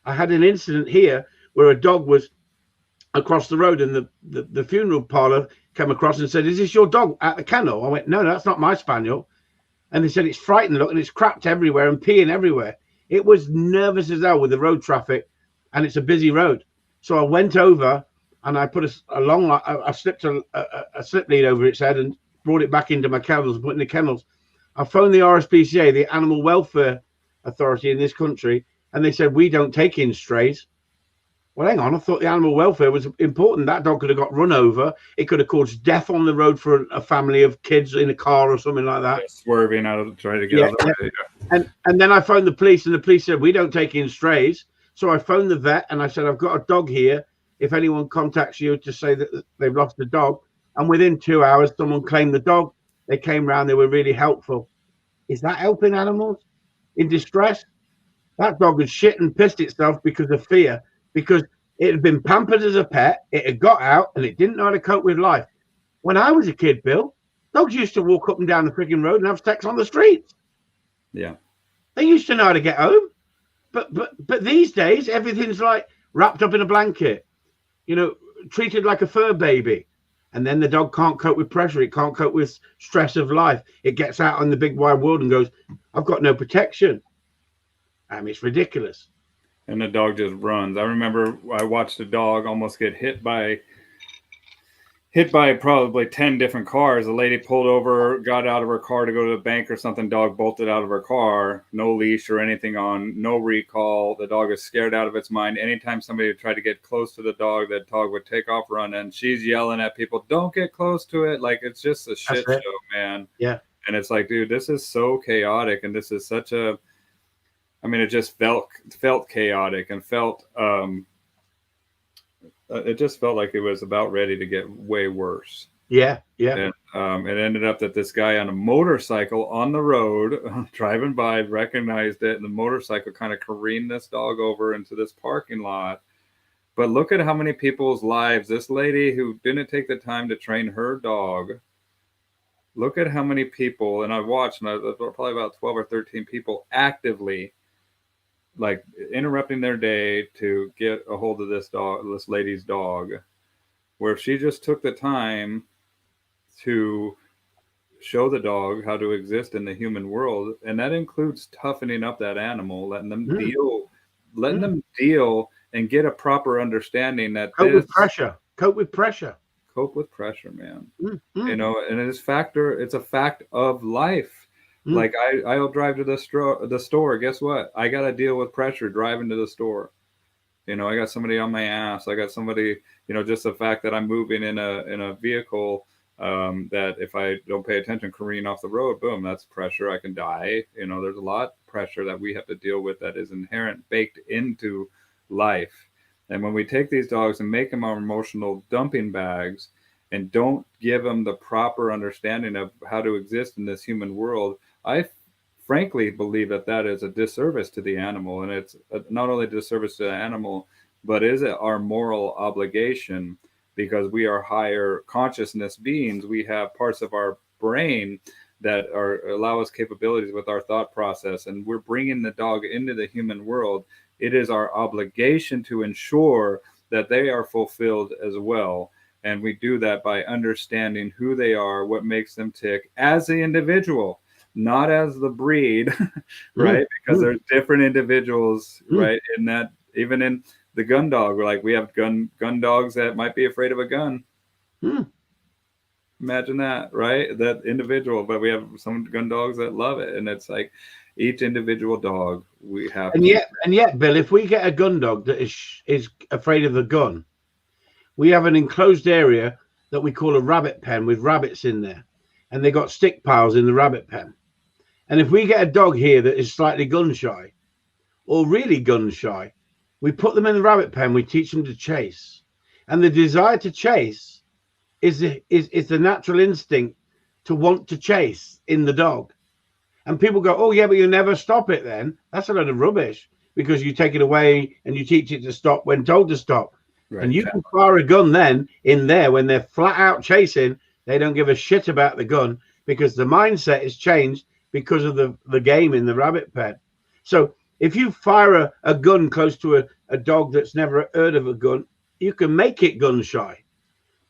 I had an incident here where a dog was across the road, and the funeral parlor came across and said, "Is this your dog at the kennel?" I went, "No, that's not my spaniel." And they said, "It's frightened, look, and it's crapped everywhere and peeing everywhere." It was nervous as hell with the road traffic, and it's a busy road. So I went over and I put I slipped a slip lead over its head and brought it back into my kennels and put it in the kennels. I phoned the RSPCA, the Animal Welfare Authority in this country, and they said, "We don't take in strays." Well, hang on, I thought the animal welfare was important. That dog could have got run over. It could have caused death on the road for a family of kids in a car or something like that. Yeah, swerving out of trying to get out of the way. Yeah. And then I phoned the police, and the police said, "We don't take in strays." So I phoned the vet and I said, "I've got a dog here. If anyone contacts you to say that they've lost a dog." And within 2 hours, someone claimed the dog. They came round. They were really helpful. Is that helping animals in distress? That dog had shit and pissed itself because of fear, because it had been pampered as a pet. It had got out and it didn't know how to cope with life. When I was a kid, Bill, dogs used to walk up and down the freaking road and have sex on the streets. Yeah. They used to know how to get home. But these days, everything's like wrapped up in a blanket, treated like a fur baby. And then the dog can't cope with pressure. It can't cope with stress of life. It gets out on the big wide world and goes, "I've got no protection." It's ridiculous. And the dog just runs. I remember I watched a dog almost get hit by probably 10 different cars. The lady pulled over, got out of her car to go to the bank or something. Dog bolted out of her car, no leash or anything on, no recall. The dog is scared out of its mind. Anytime somebody would try to get close to the dog, that dog would take off running. And she's yelling at people, "Don't get close to it." Like, it's just a shit show, man. Yeah. And it's like, dude, this is so chaotic. And this is such a, it just felt chaotic and felt, it just felt like it was about ready to get way worse. Yeah. And it ended up that this guy on a motorcycle on the road driving by recognized it, and the motorcycle kind of careened this dog over into this parking lot. But look at how many people's lives this lady who didn't take the time to train her dog. Look at how many people, and I watched, probably about 12 or 13 people actively like interrupting their day to get a hold of this lady's dog, where if she just took the time to show the dog how to exist in the human world, and that includes toughening up that animal, Mm, letting mm. them deal and get a proper understanding that Cope with this pressure. Cope with pressure. cope with pressure, man. Mm, mm, And it's a fact of life. mm, Like I'll drive to the store. Guess what? I got to deal with pressure driving to the store. I got somebody on my ass. I got somebody, just the fact that I'm moving in a vehicle, that if I don't pay attention, careen off the road, boom, that's pressure. I can die. There's a lot of pressure that we have to deal with that is inherent, baked into life. And when we take these dogs and make them our emotional dumping bags and don't give them the proper understanding of how to exist in this human world, I frankly believe that that is a disservice to the animal. And it's not only a disservice to the animal, but is it our moral obligation, because we are higher consciousness beings. We have parts of our brain that allow us capabilities with our thought process, and we're bringing the dog into the human world. It is our obligation to ensure that they are fulfilled as well. And we do that by understanding who they are, what makes them tick as the individual, not as the breed, mm, right? Because mm, there's different individuals, mm, right? In that, even in the gun dog, we have gun dogs that might be afraid of a gun. mm. Imagine that, right? That individual, but we have some gun dogs that love it, and it's like each individual dog we have And to. yet, Bill, if we get a gun dog that is afraid of the gun, we have an enclosed area that we call a rabbit pen with rabbits in there, and they got stick piles in the rabbit pen. And if we get a dog here that is slightly gun shy or really gun shy, we put them in the rabbit pen. We teach them to chase, and the desire to chase is the natural instinct to want to chase in the dog. And people go, oh yeah, but you never stop it. Then that's a load of rubbish, because you take it away and you teach it to stop when told to stop. Right. And you can fire a gun then in there when they're flat out chasing. They don't give a shit about the gun, because the mindset is changed because of the game in the rabbit pen. So if you fire a gun close to a dog that's never heard of a gun, you can make it gun shy.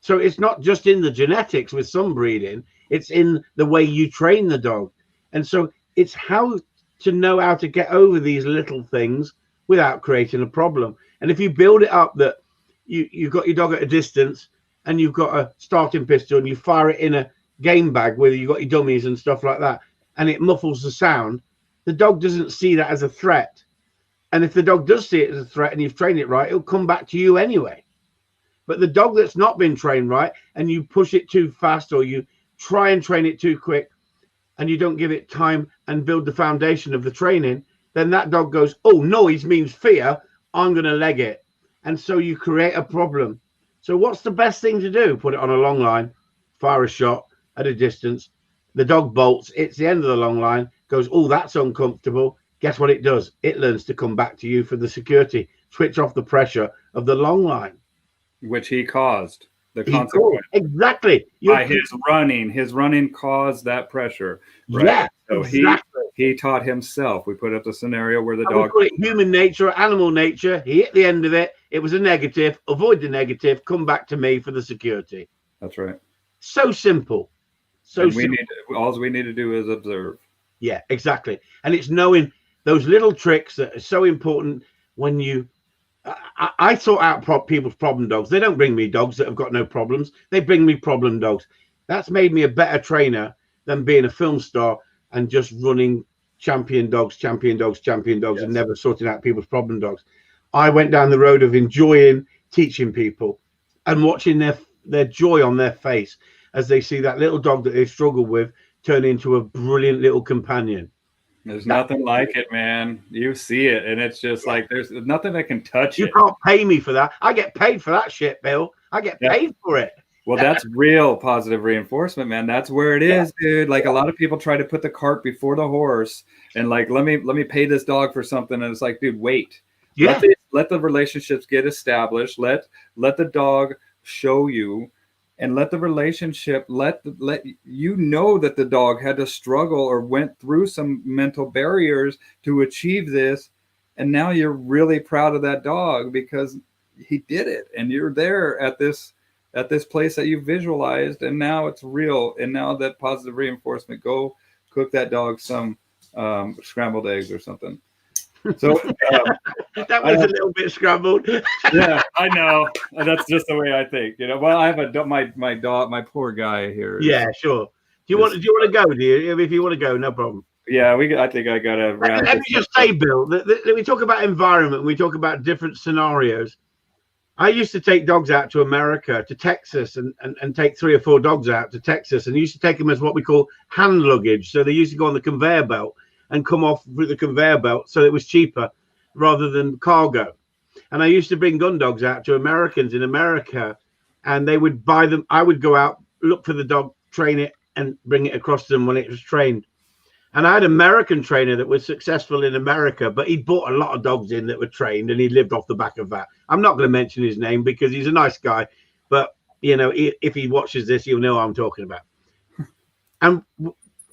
So it's not just in the genetics with some breeding, it's in the way you train the dog. And so it's how to know how to get over these little things without creating a problem. And if you build it up that you've got your dog at a distance and you've got a starting pistol and you fire it in a game bag where you've got your dummies and stuff like that, and it muffles the sound, the dog doesn't see that as a threat. And if the dog does see it as a threat and you've trained it right, it'll come back to you anyway. But the dog that's not been trained right, and you push it too fast, or you try and train it too quick, and you don't give it time and build the foundation of the training, then that dog goes, oh, noise means fear, I'm going to leg it. And so you create a problem. So what's the best thing to do? Put it on a long line, fire a shot at a distance. The dog bolts, it's the end of the long line, goes, oh, that's uncomfortable. Guess what it does? It learns to come back to you for the security, switch off the pressure of the long line. Which he caused the consequence. Exactly. By his running caused that pressure, right? Yeah, So exactly. he taught himself. We put up the scenario where the And dog. we call it human nature or animal nature. He hit the end of it. It was a negative. Avoid the negative. Come back to me for the security. That's right. So simple. So simple. All we need to do is observe. Yeah, exactly. And it's knowing those little tricks that are so important when you. I sort out people's problem dogs. They don't bring me dogs that have got no problems. They bring me problem dogs. That's made me a better trainer than being a film star and just running champion dogs, Yes. and never sorting out people's problem dogs. I went down the road of enjoying teaching people and watching their joy on their face as they see that little dog that they struggle with turn into a brilliant little companion. There's nothing like it, man. You see it, and it's just like there's nothing that can touch You it. can't pay me for that. I get paid for that shit, Bill. I get paid for it. Well, that's real positive reinforcement, man. That's where it is, dude. Like a lot of people try to put the cart before the horse, and like let me pay this dog for something, and it's like, dude, wait. Yeah. Let the relationships get established. Let the dog show you, and let the relationship let you know that the dog had to struggle or went through some mental barriers to achieve this, and now you're really proud of that dog because he did it, and you're there at this at this place that you visualized, and now it's real. And now that positive reinforcement, go cook that dog some scrambled eggs or something. So that was a little bit scrambled. Yeah, I know. That's just the way I think. Well, I have my dog, my poor guy here. Yeah, sure. Do you want to go? Do you? If you want to go, no problem. Yeah, I think I gotta wrap. Let me just say, Bill, that we talk about environment. We talk about different scenarios. I used to take dogs out to America, to Texas, and take 3 or 4 dogs out to Texas, and used to take them as what we call hand luggage. So they used to go on the conveyor belt and come off with the conveyor belt, so it was cheaper rather than cargo. And I used to bring gun dogs out to Americans in America, and they would buy them. I would go out, look for the dog, train it, and bring it across to them when it was trained. And I had an American trainer that was successful in America, but he bought a lot of dogs in that were trained, and he lived off the back of that. I'm not going to mention his name because he's a nice guy, but if he watches this, you'll know what I'm talking about. And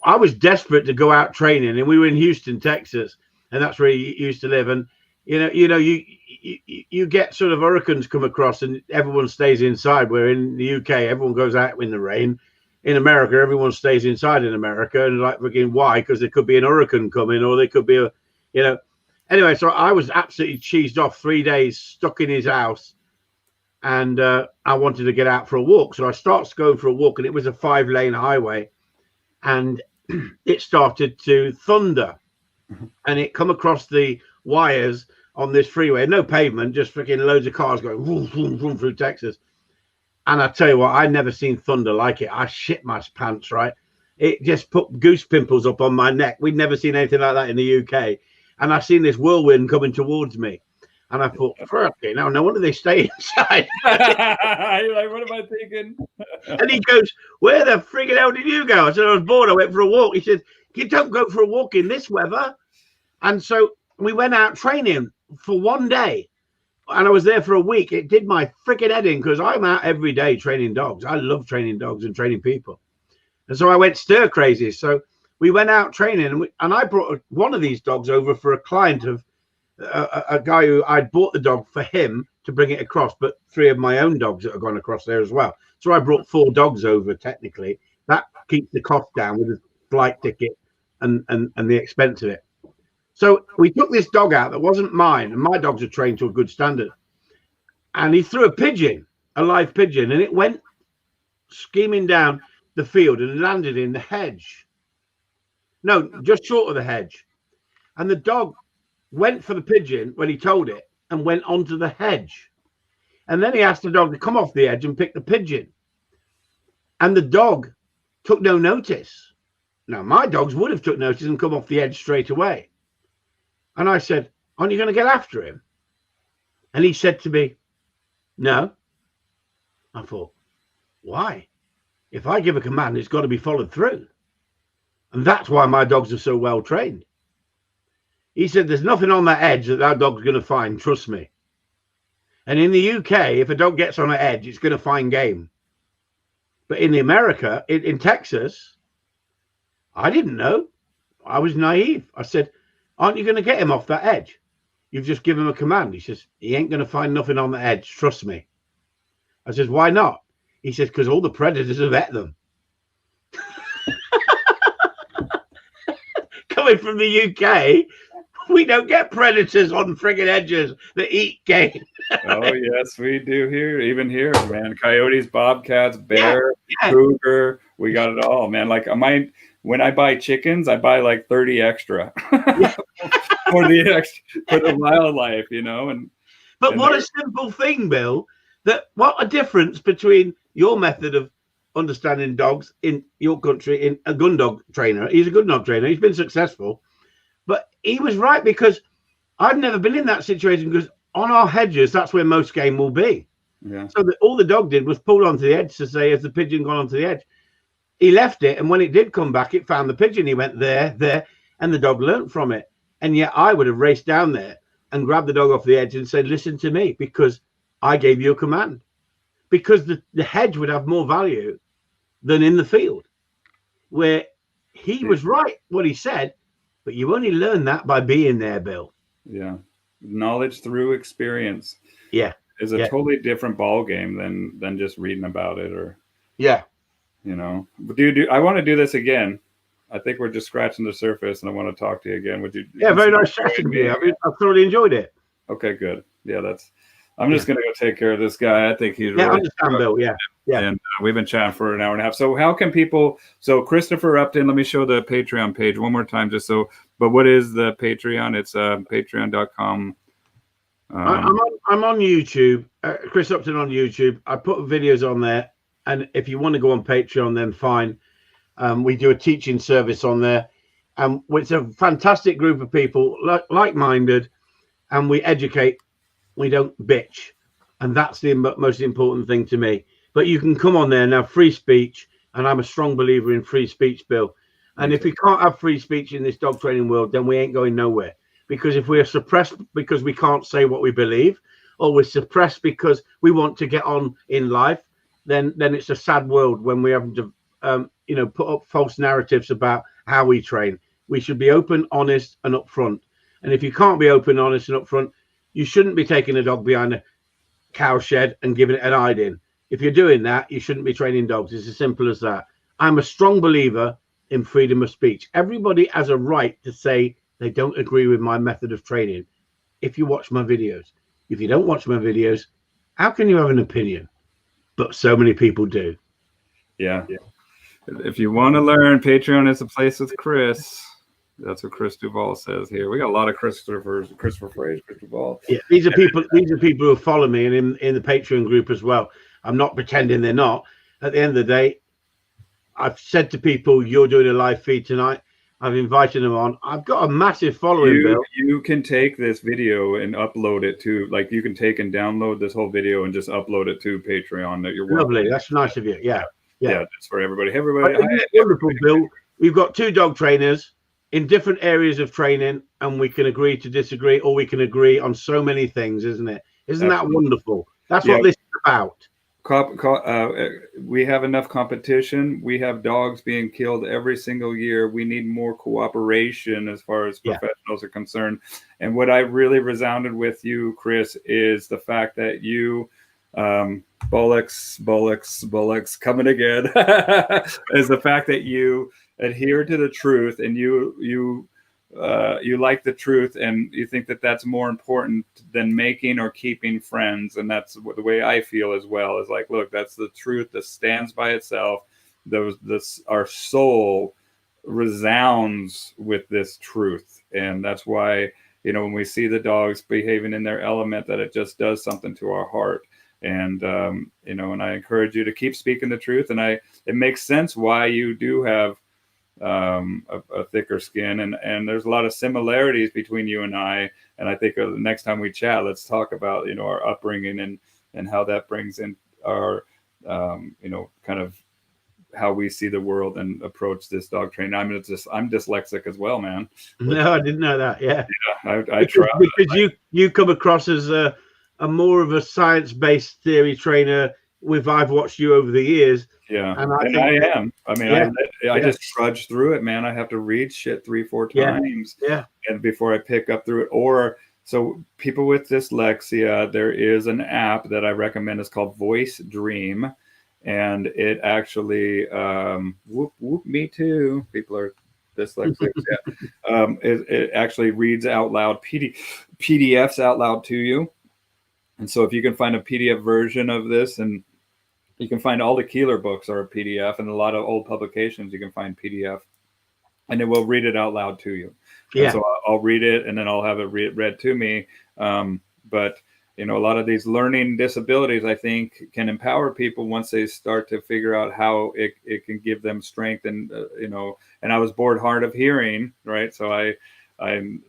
I was desperate to go out training, and we were in Houston, Texas, and that's where he used to live. And you get sort of hurricanes come across, and everyone stays inside. Where in the UK, everyone goes out in the rain. In America, everyone stays inside in America, and like, again, why? Because there could be an hurricane coming, or there could be Anyway, so I was absolutely cheesed off 3 days, stuck in his house, and I wanted to get out for a walk. So I started going for a walk, and it was a 5-lane highway, and it started to thunder, and it come across the wires on this freeway, no pavement, just freaking loads of cars going vroom, vroom, vroom through Texas. And I tell you what, I never seen thunder like it. I shit my pants, right? It just put goose pimples up on my neck. We'd never seen anything like that in the UK. And I seen this whirlwind coming towards me. And I thought, okay, now no wonder they stay inside. You're like, what am I thinking? And he goes, where the friggin' hell did you go? I said, I was bored. I went for a walk. He said, you don't go for a walk in this weather. And so we went out training for 1 day. And I was there for a week. It did my freaking head in because I'm out every day training dogs. I love training dogs and training people. And so I went stir crazy. So we went out training, and I brought one of these dogs over for a client of a guy who I'd bought the dog for him to bring it across, but 3 of my own dogs that have gone across there as well. So I brought 4 dogs over technically. That keeps the cost down with the flight ticket and the expense of it. So we took this dog out that wasn't mine, and my dogs are trained to a good standard. And he threw a pigeon, a live pigeon, and it went skimming down the field and landed in the hedge. No, just short of the hedge. And the dog went for the pigeon when he told it and went onto the hedge. And then he asked the dog to come off the edge and pick the pigeon. And the dog took no notice. Now, my dogs would have took notice and come off the edge straight away. And I said, aren't you going to get after him? And he said to me, no. I thought, why? If I give a command, it's got to be followed through. And that's why my dogs are so well trained. He said, there's nothing on that edge that dog's going to find, trust me. And in the UK, if a dog gets on an edge, it's going to find game. But in America, in Texas, I didn't know. I was naive. I said, aren't you going to get him off that edge? You've just given him a command. He says, he ain't going to find nothing on the edge. Trust me. I says, why not? He says, because all the predators have ate them. Coming from the UK, we don't get predators on friggin' edges that eat game. Oh, yes, we do here. Even here, man. Coyotes, bobcats, bear, cougar. We got it all, man. Like when I buy chickens, I buy like 30 extra for the wildlife, But what a simple thing, Bill. What a difference between your method of understanding dogs in your country, in a gun dog trainer. He's a good dog trainer. He's been successful. But he was right, because I've never been in that situation, because on our hedges, that's where most game will be. Yeah. So all the dog did was pull onto the edge to say, has the pigeon gone onto the edge? He left it, and when it did come back, it found the pigeon. He went there, and the dog learnt from it. And yet I would have raced down there and grabbed the dog off the edge and said, listen to me, because I gave you a command. Because the hedge would have more value than in the field, where he was right what he said, but you only learn that by being there, Bill. Yeah. Knowledge through experience. Yeah. is a totally different ball game than just reading about it, or you know. But I want to do this again. I think we're just scratching the surface, and I want to talk to you again. Would you? Yeah, very nice chatting to you. I mean, I've thoroughly enjoyed it. Okay, good. Yeah, I'm just gonna go take care of this guy. I think he's I understand, Bill. Yeah. And we've been chatting for an hour and a half. So how can people? So Christopher Upton. Let me show the Patreon page one more time, just so. But what is the Patreon? It's patreon.com. I'm on YouTube, Chris Upton on YouTube. I put videos on there, and if you want to go on Patreon, then fine. We do a teaching service on there, and it's a fantastic group of people, like-minded, and we educate. We don't bitch, and that's the most important thing to me. But you can come on there now, free speech, and I'm a strong believer in free speech, Bill. And if we can't have free speech in this dog training world, then we ain't going nowhere. Because if we are suppressed because we can't say what we believe, or we're suppressed because we want to get on in life, then it's a sad world when we have to, put up false narratives about how we train. We should be open, honest, and upfront. And if you can't be open, honest, and upfront, you shouldn't be taking a dog behind a cow shed and giving it an hiding. If you're doing that, you shouldn't be training dogs. It's as simple as that. I'm a strong believer in freedom of speech. Everybody has a right to say they don't agree with my method of training if you watch my videos. If you don't watch my videos, how can you have an opinion? But so many people do. Yeah. If you want to learn, Patreon is a place with Chris. That's what Chris Duvall says here. We got a lot of Christopher Fraser, Chris Duvall. Yeah, these are people who follow me and in the Patreon group as well. I'm not pretending they're not. At the end of the day, I've said to people, you're doing a live feed tonight. I've invited them on. I've got a massive following, Bill. You can take this video and upload it to, like, you can take and download this whole video and just upload it to Patreon that you're watching. Lovely. That's nice of you. Yeah. That's for everybody. Everybody. Wonderful, Bill. We've got two dog trainers in different areas of training, and we can agree to disagree, or we can agree on so many things, isn't it? Isn't that wonderful? That's what this is about. We have enough competition. We have dogs being killed every single year. We need more cooperation as far as professionals are concerned. And what I really resounded with you, Chris, is the fact that you, Bullocks, coming again, is the fact that you adhere to the truth, and you like the truth, and you think that that's more important than making or keeping friends. And that's the way I feel as well, is like, look, that's the truth that stands by itself. Our soul resounds with this truth. And that's why, when we see the dogs behaving in their element, that it just does something to our heart. And, and I encourage you to keep speaking the truth. And it makes sense why you do have a thicker skin, and there's a lot of similarities between you and I. And I think the next time we chat, let's talk about our upbringing and how that brings in our kind of how we see the world and approach this dog training. I mean, I'm dyslexic as well, man. No, I didn't know that. Yeah, I try because you come across as a more of a science-based theory trainer. I've watched you over the years. Yeah, and I am. I mean, I just trudge through it, man. I have to read shit 3-4 times, and before I pick up through it. So people with dyslexia, there is an app that I recommend. It's called Voice Dream, and it actually, whoop, me too. People are dyslexic. It actually reads out loud PDFs out loud to you. And so if you can find a PDF version of this, and you can find all the Keeler books are a PDF, and a lot of old publications you can find PDF, and it will read it out loud to you. Yeah. And so I'll read it, and then I'll have it read to me. But a lot of these learning disabilities, I think, can empower people once they start to figure out how it can give them strength. And and I was born hard of hearing, right? So I'm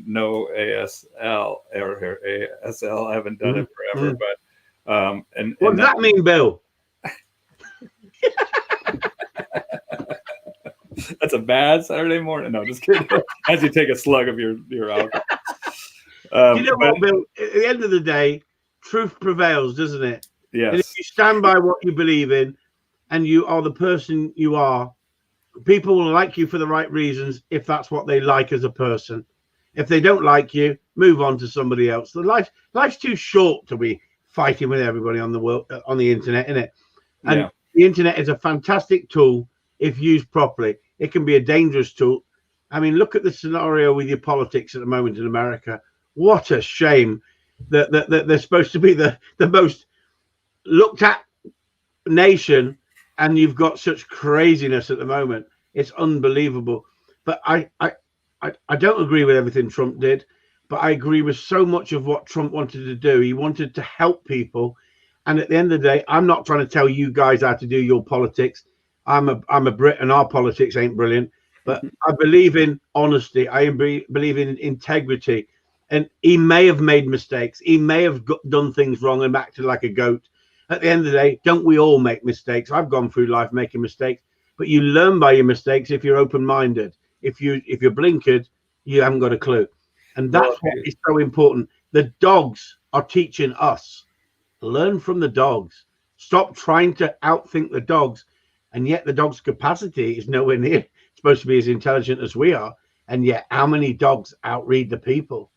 no ASL or ASL. I haven't done it forever, but what does that mean, Bill? That's a bad Saturday morning. No, just kidding. As you take a slug of your alcohol. What, Bill? At the end of the day, truth prevails, doesn't it? Yes. And if you stand by what you believe in, and you are the person you are, people will like you for the right reasons if that's what they like as a person. If they don't like you, move on to somebody else. Life's too short to be fighting with everybody on the world on the internet, isn't it? And Yeah. the internet is a fantastic tool if used properly. It can be a dangerous tool. I mean, look at the scenario with your politics at the moment in America. What a shame that they're supposed to be the most looked at nation, and you've got such craziness at the moment. It's unbelievable. But I don't agree with everything Trump did, but I agree with so much of what Trump wanted to do. He wanted to help people. And at the end of the day, I'm not trying to tell you guys how to do your politics. I'm a Brit, and our politics ain't brilliant. But I believe in honesty. I believe in integrity. And he may have made mistakes. He may have done things wrong and acted like a goat. At the end of the day, don't we all make mistakes? I've gone through life making mistakes, but you learn by your mistakes if you're open-minded. If you're blinkered, you haven't got a clue. And that's what is so important. The dogs are teaching us. Learn from the dogs. Stop trying to outthink the dogs. And yet the dog's capacity is nowhere near supposed to be as intelligent as we are. And yet how many dogs outread the people?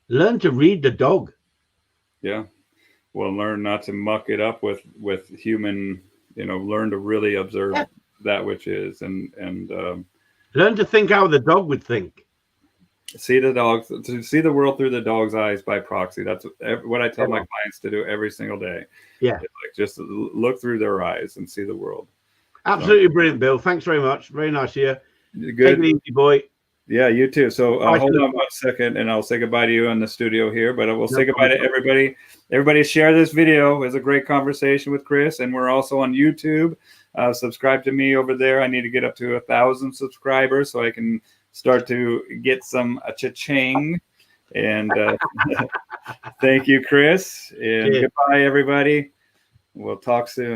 Learn to read the dog. Yeah. Well, learn not to muck it up with human, learn to really observe that which is, and learn to think how the dog would think. See the world through the dog's eyes by proxy. That's what I tell my clients to do every single day. Yeah. Like, just look through their eyes and see the world. Absolutely brilliant, Bill. Thanks very much. Very nice of you. Good. Take it easy, boy. Yeah, you too. So hold on 1 second, and I'll say goodbye to you in the studio here. But I will say goodbye to everybody. Everybody share this video. It was a great conversation with Chris, and we're also on YouTube. Subscribe to me over there. I need to get up to 1,000 subscribers so I can start to get some cha-ching. And thank you, Chris. And goodbye, everybody. We'll talk soon.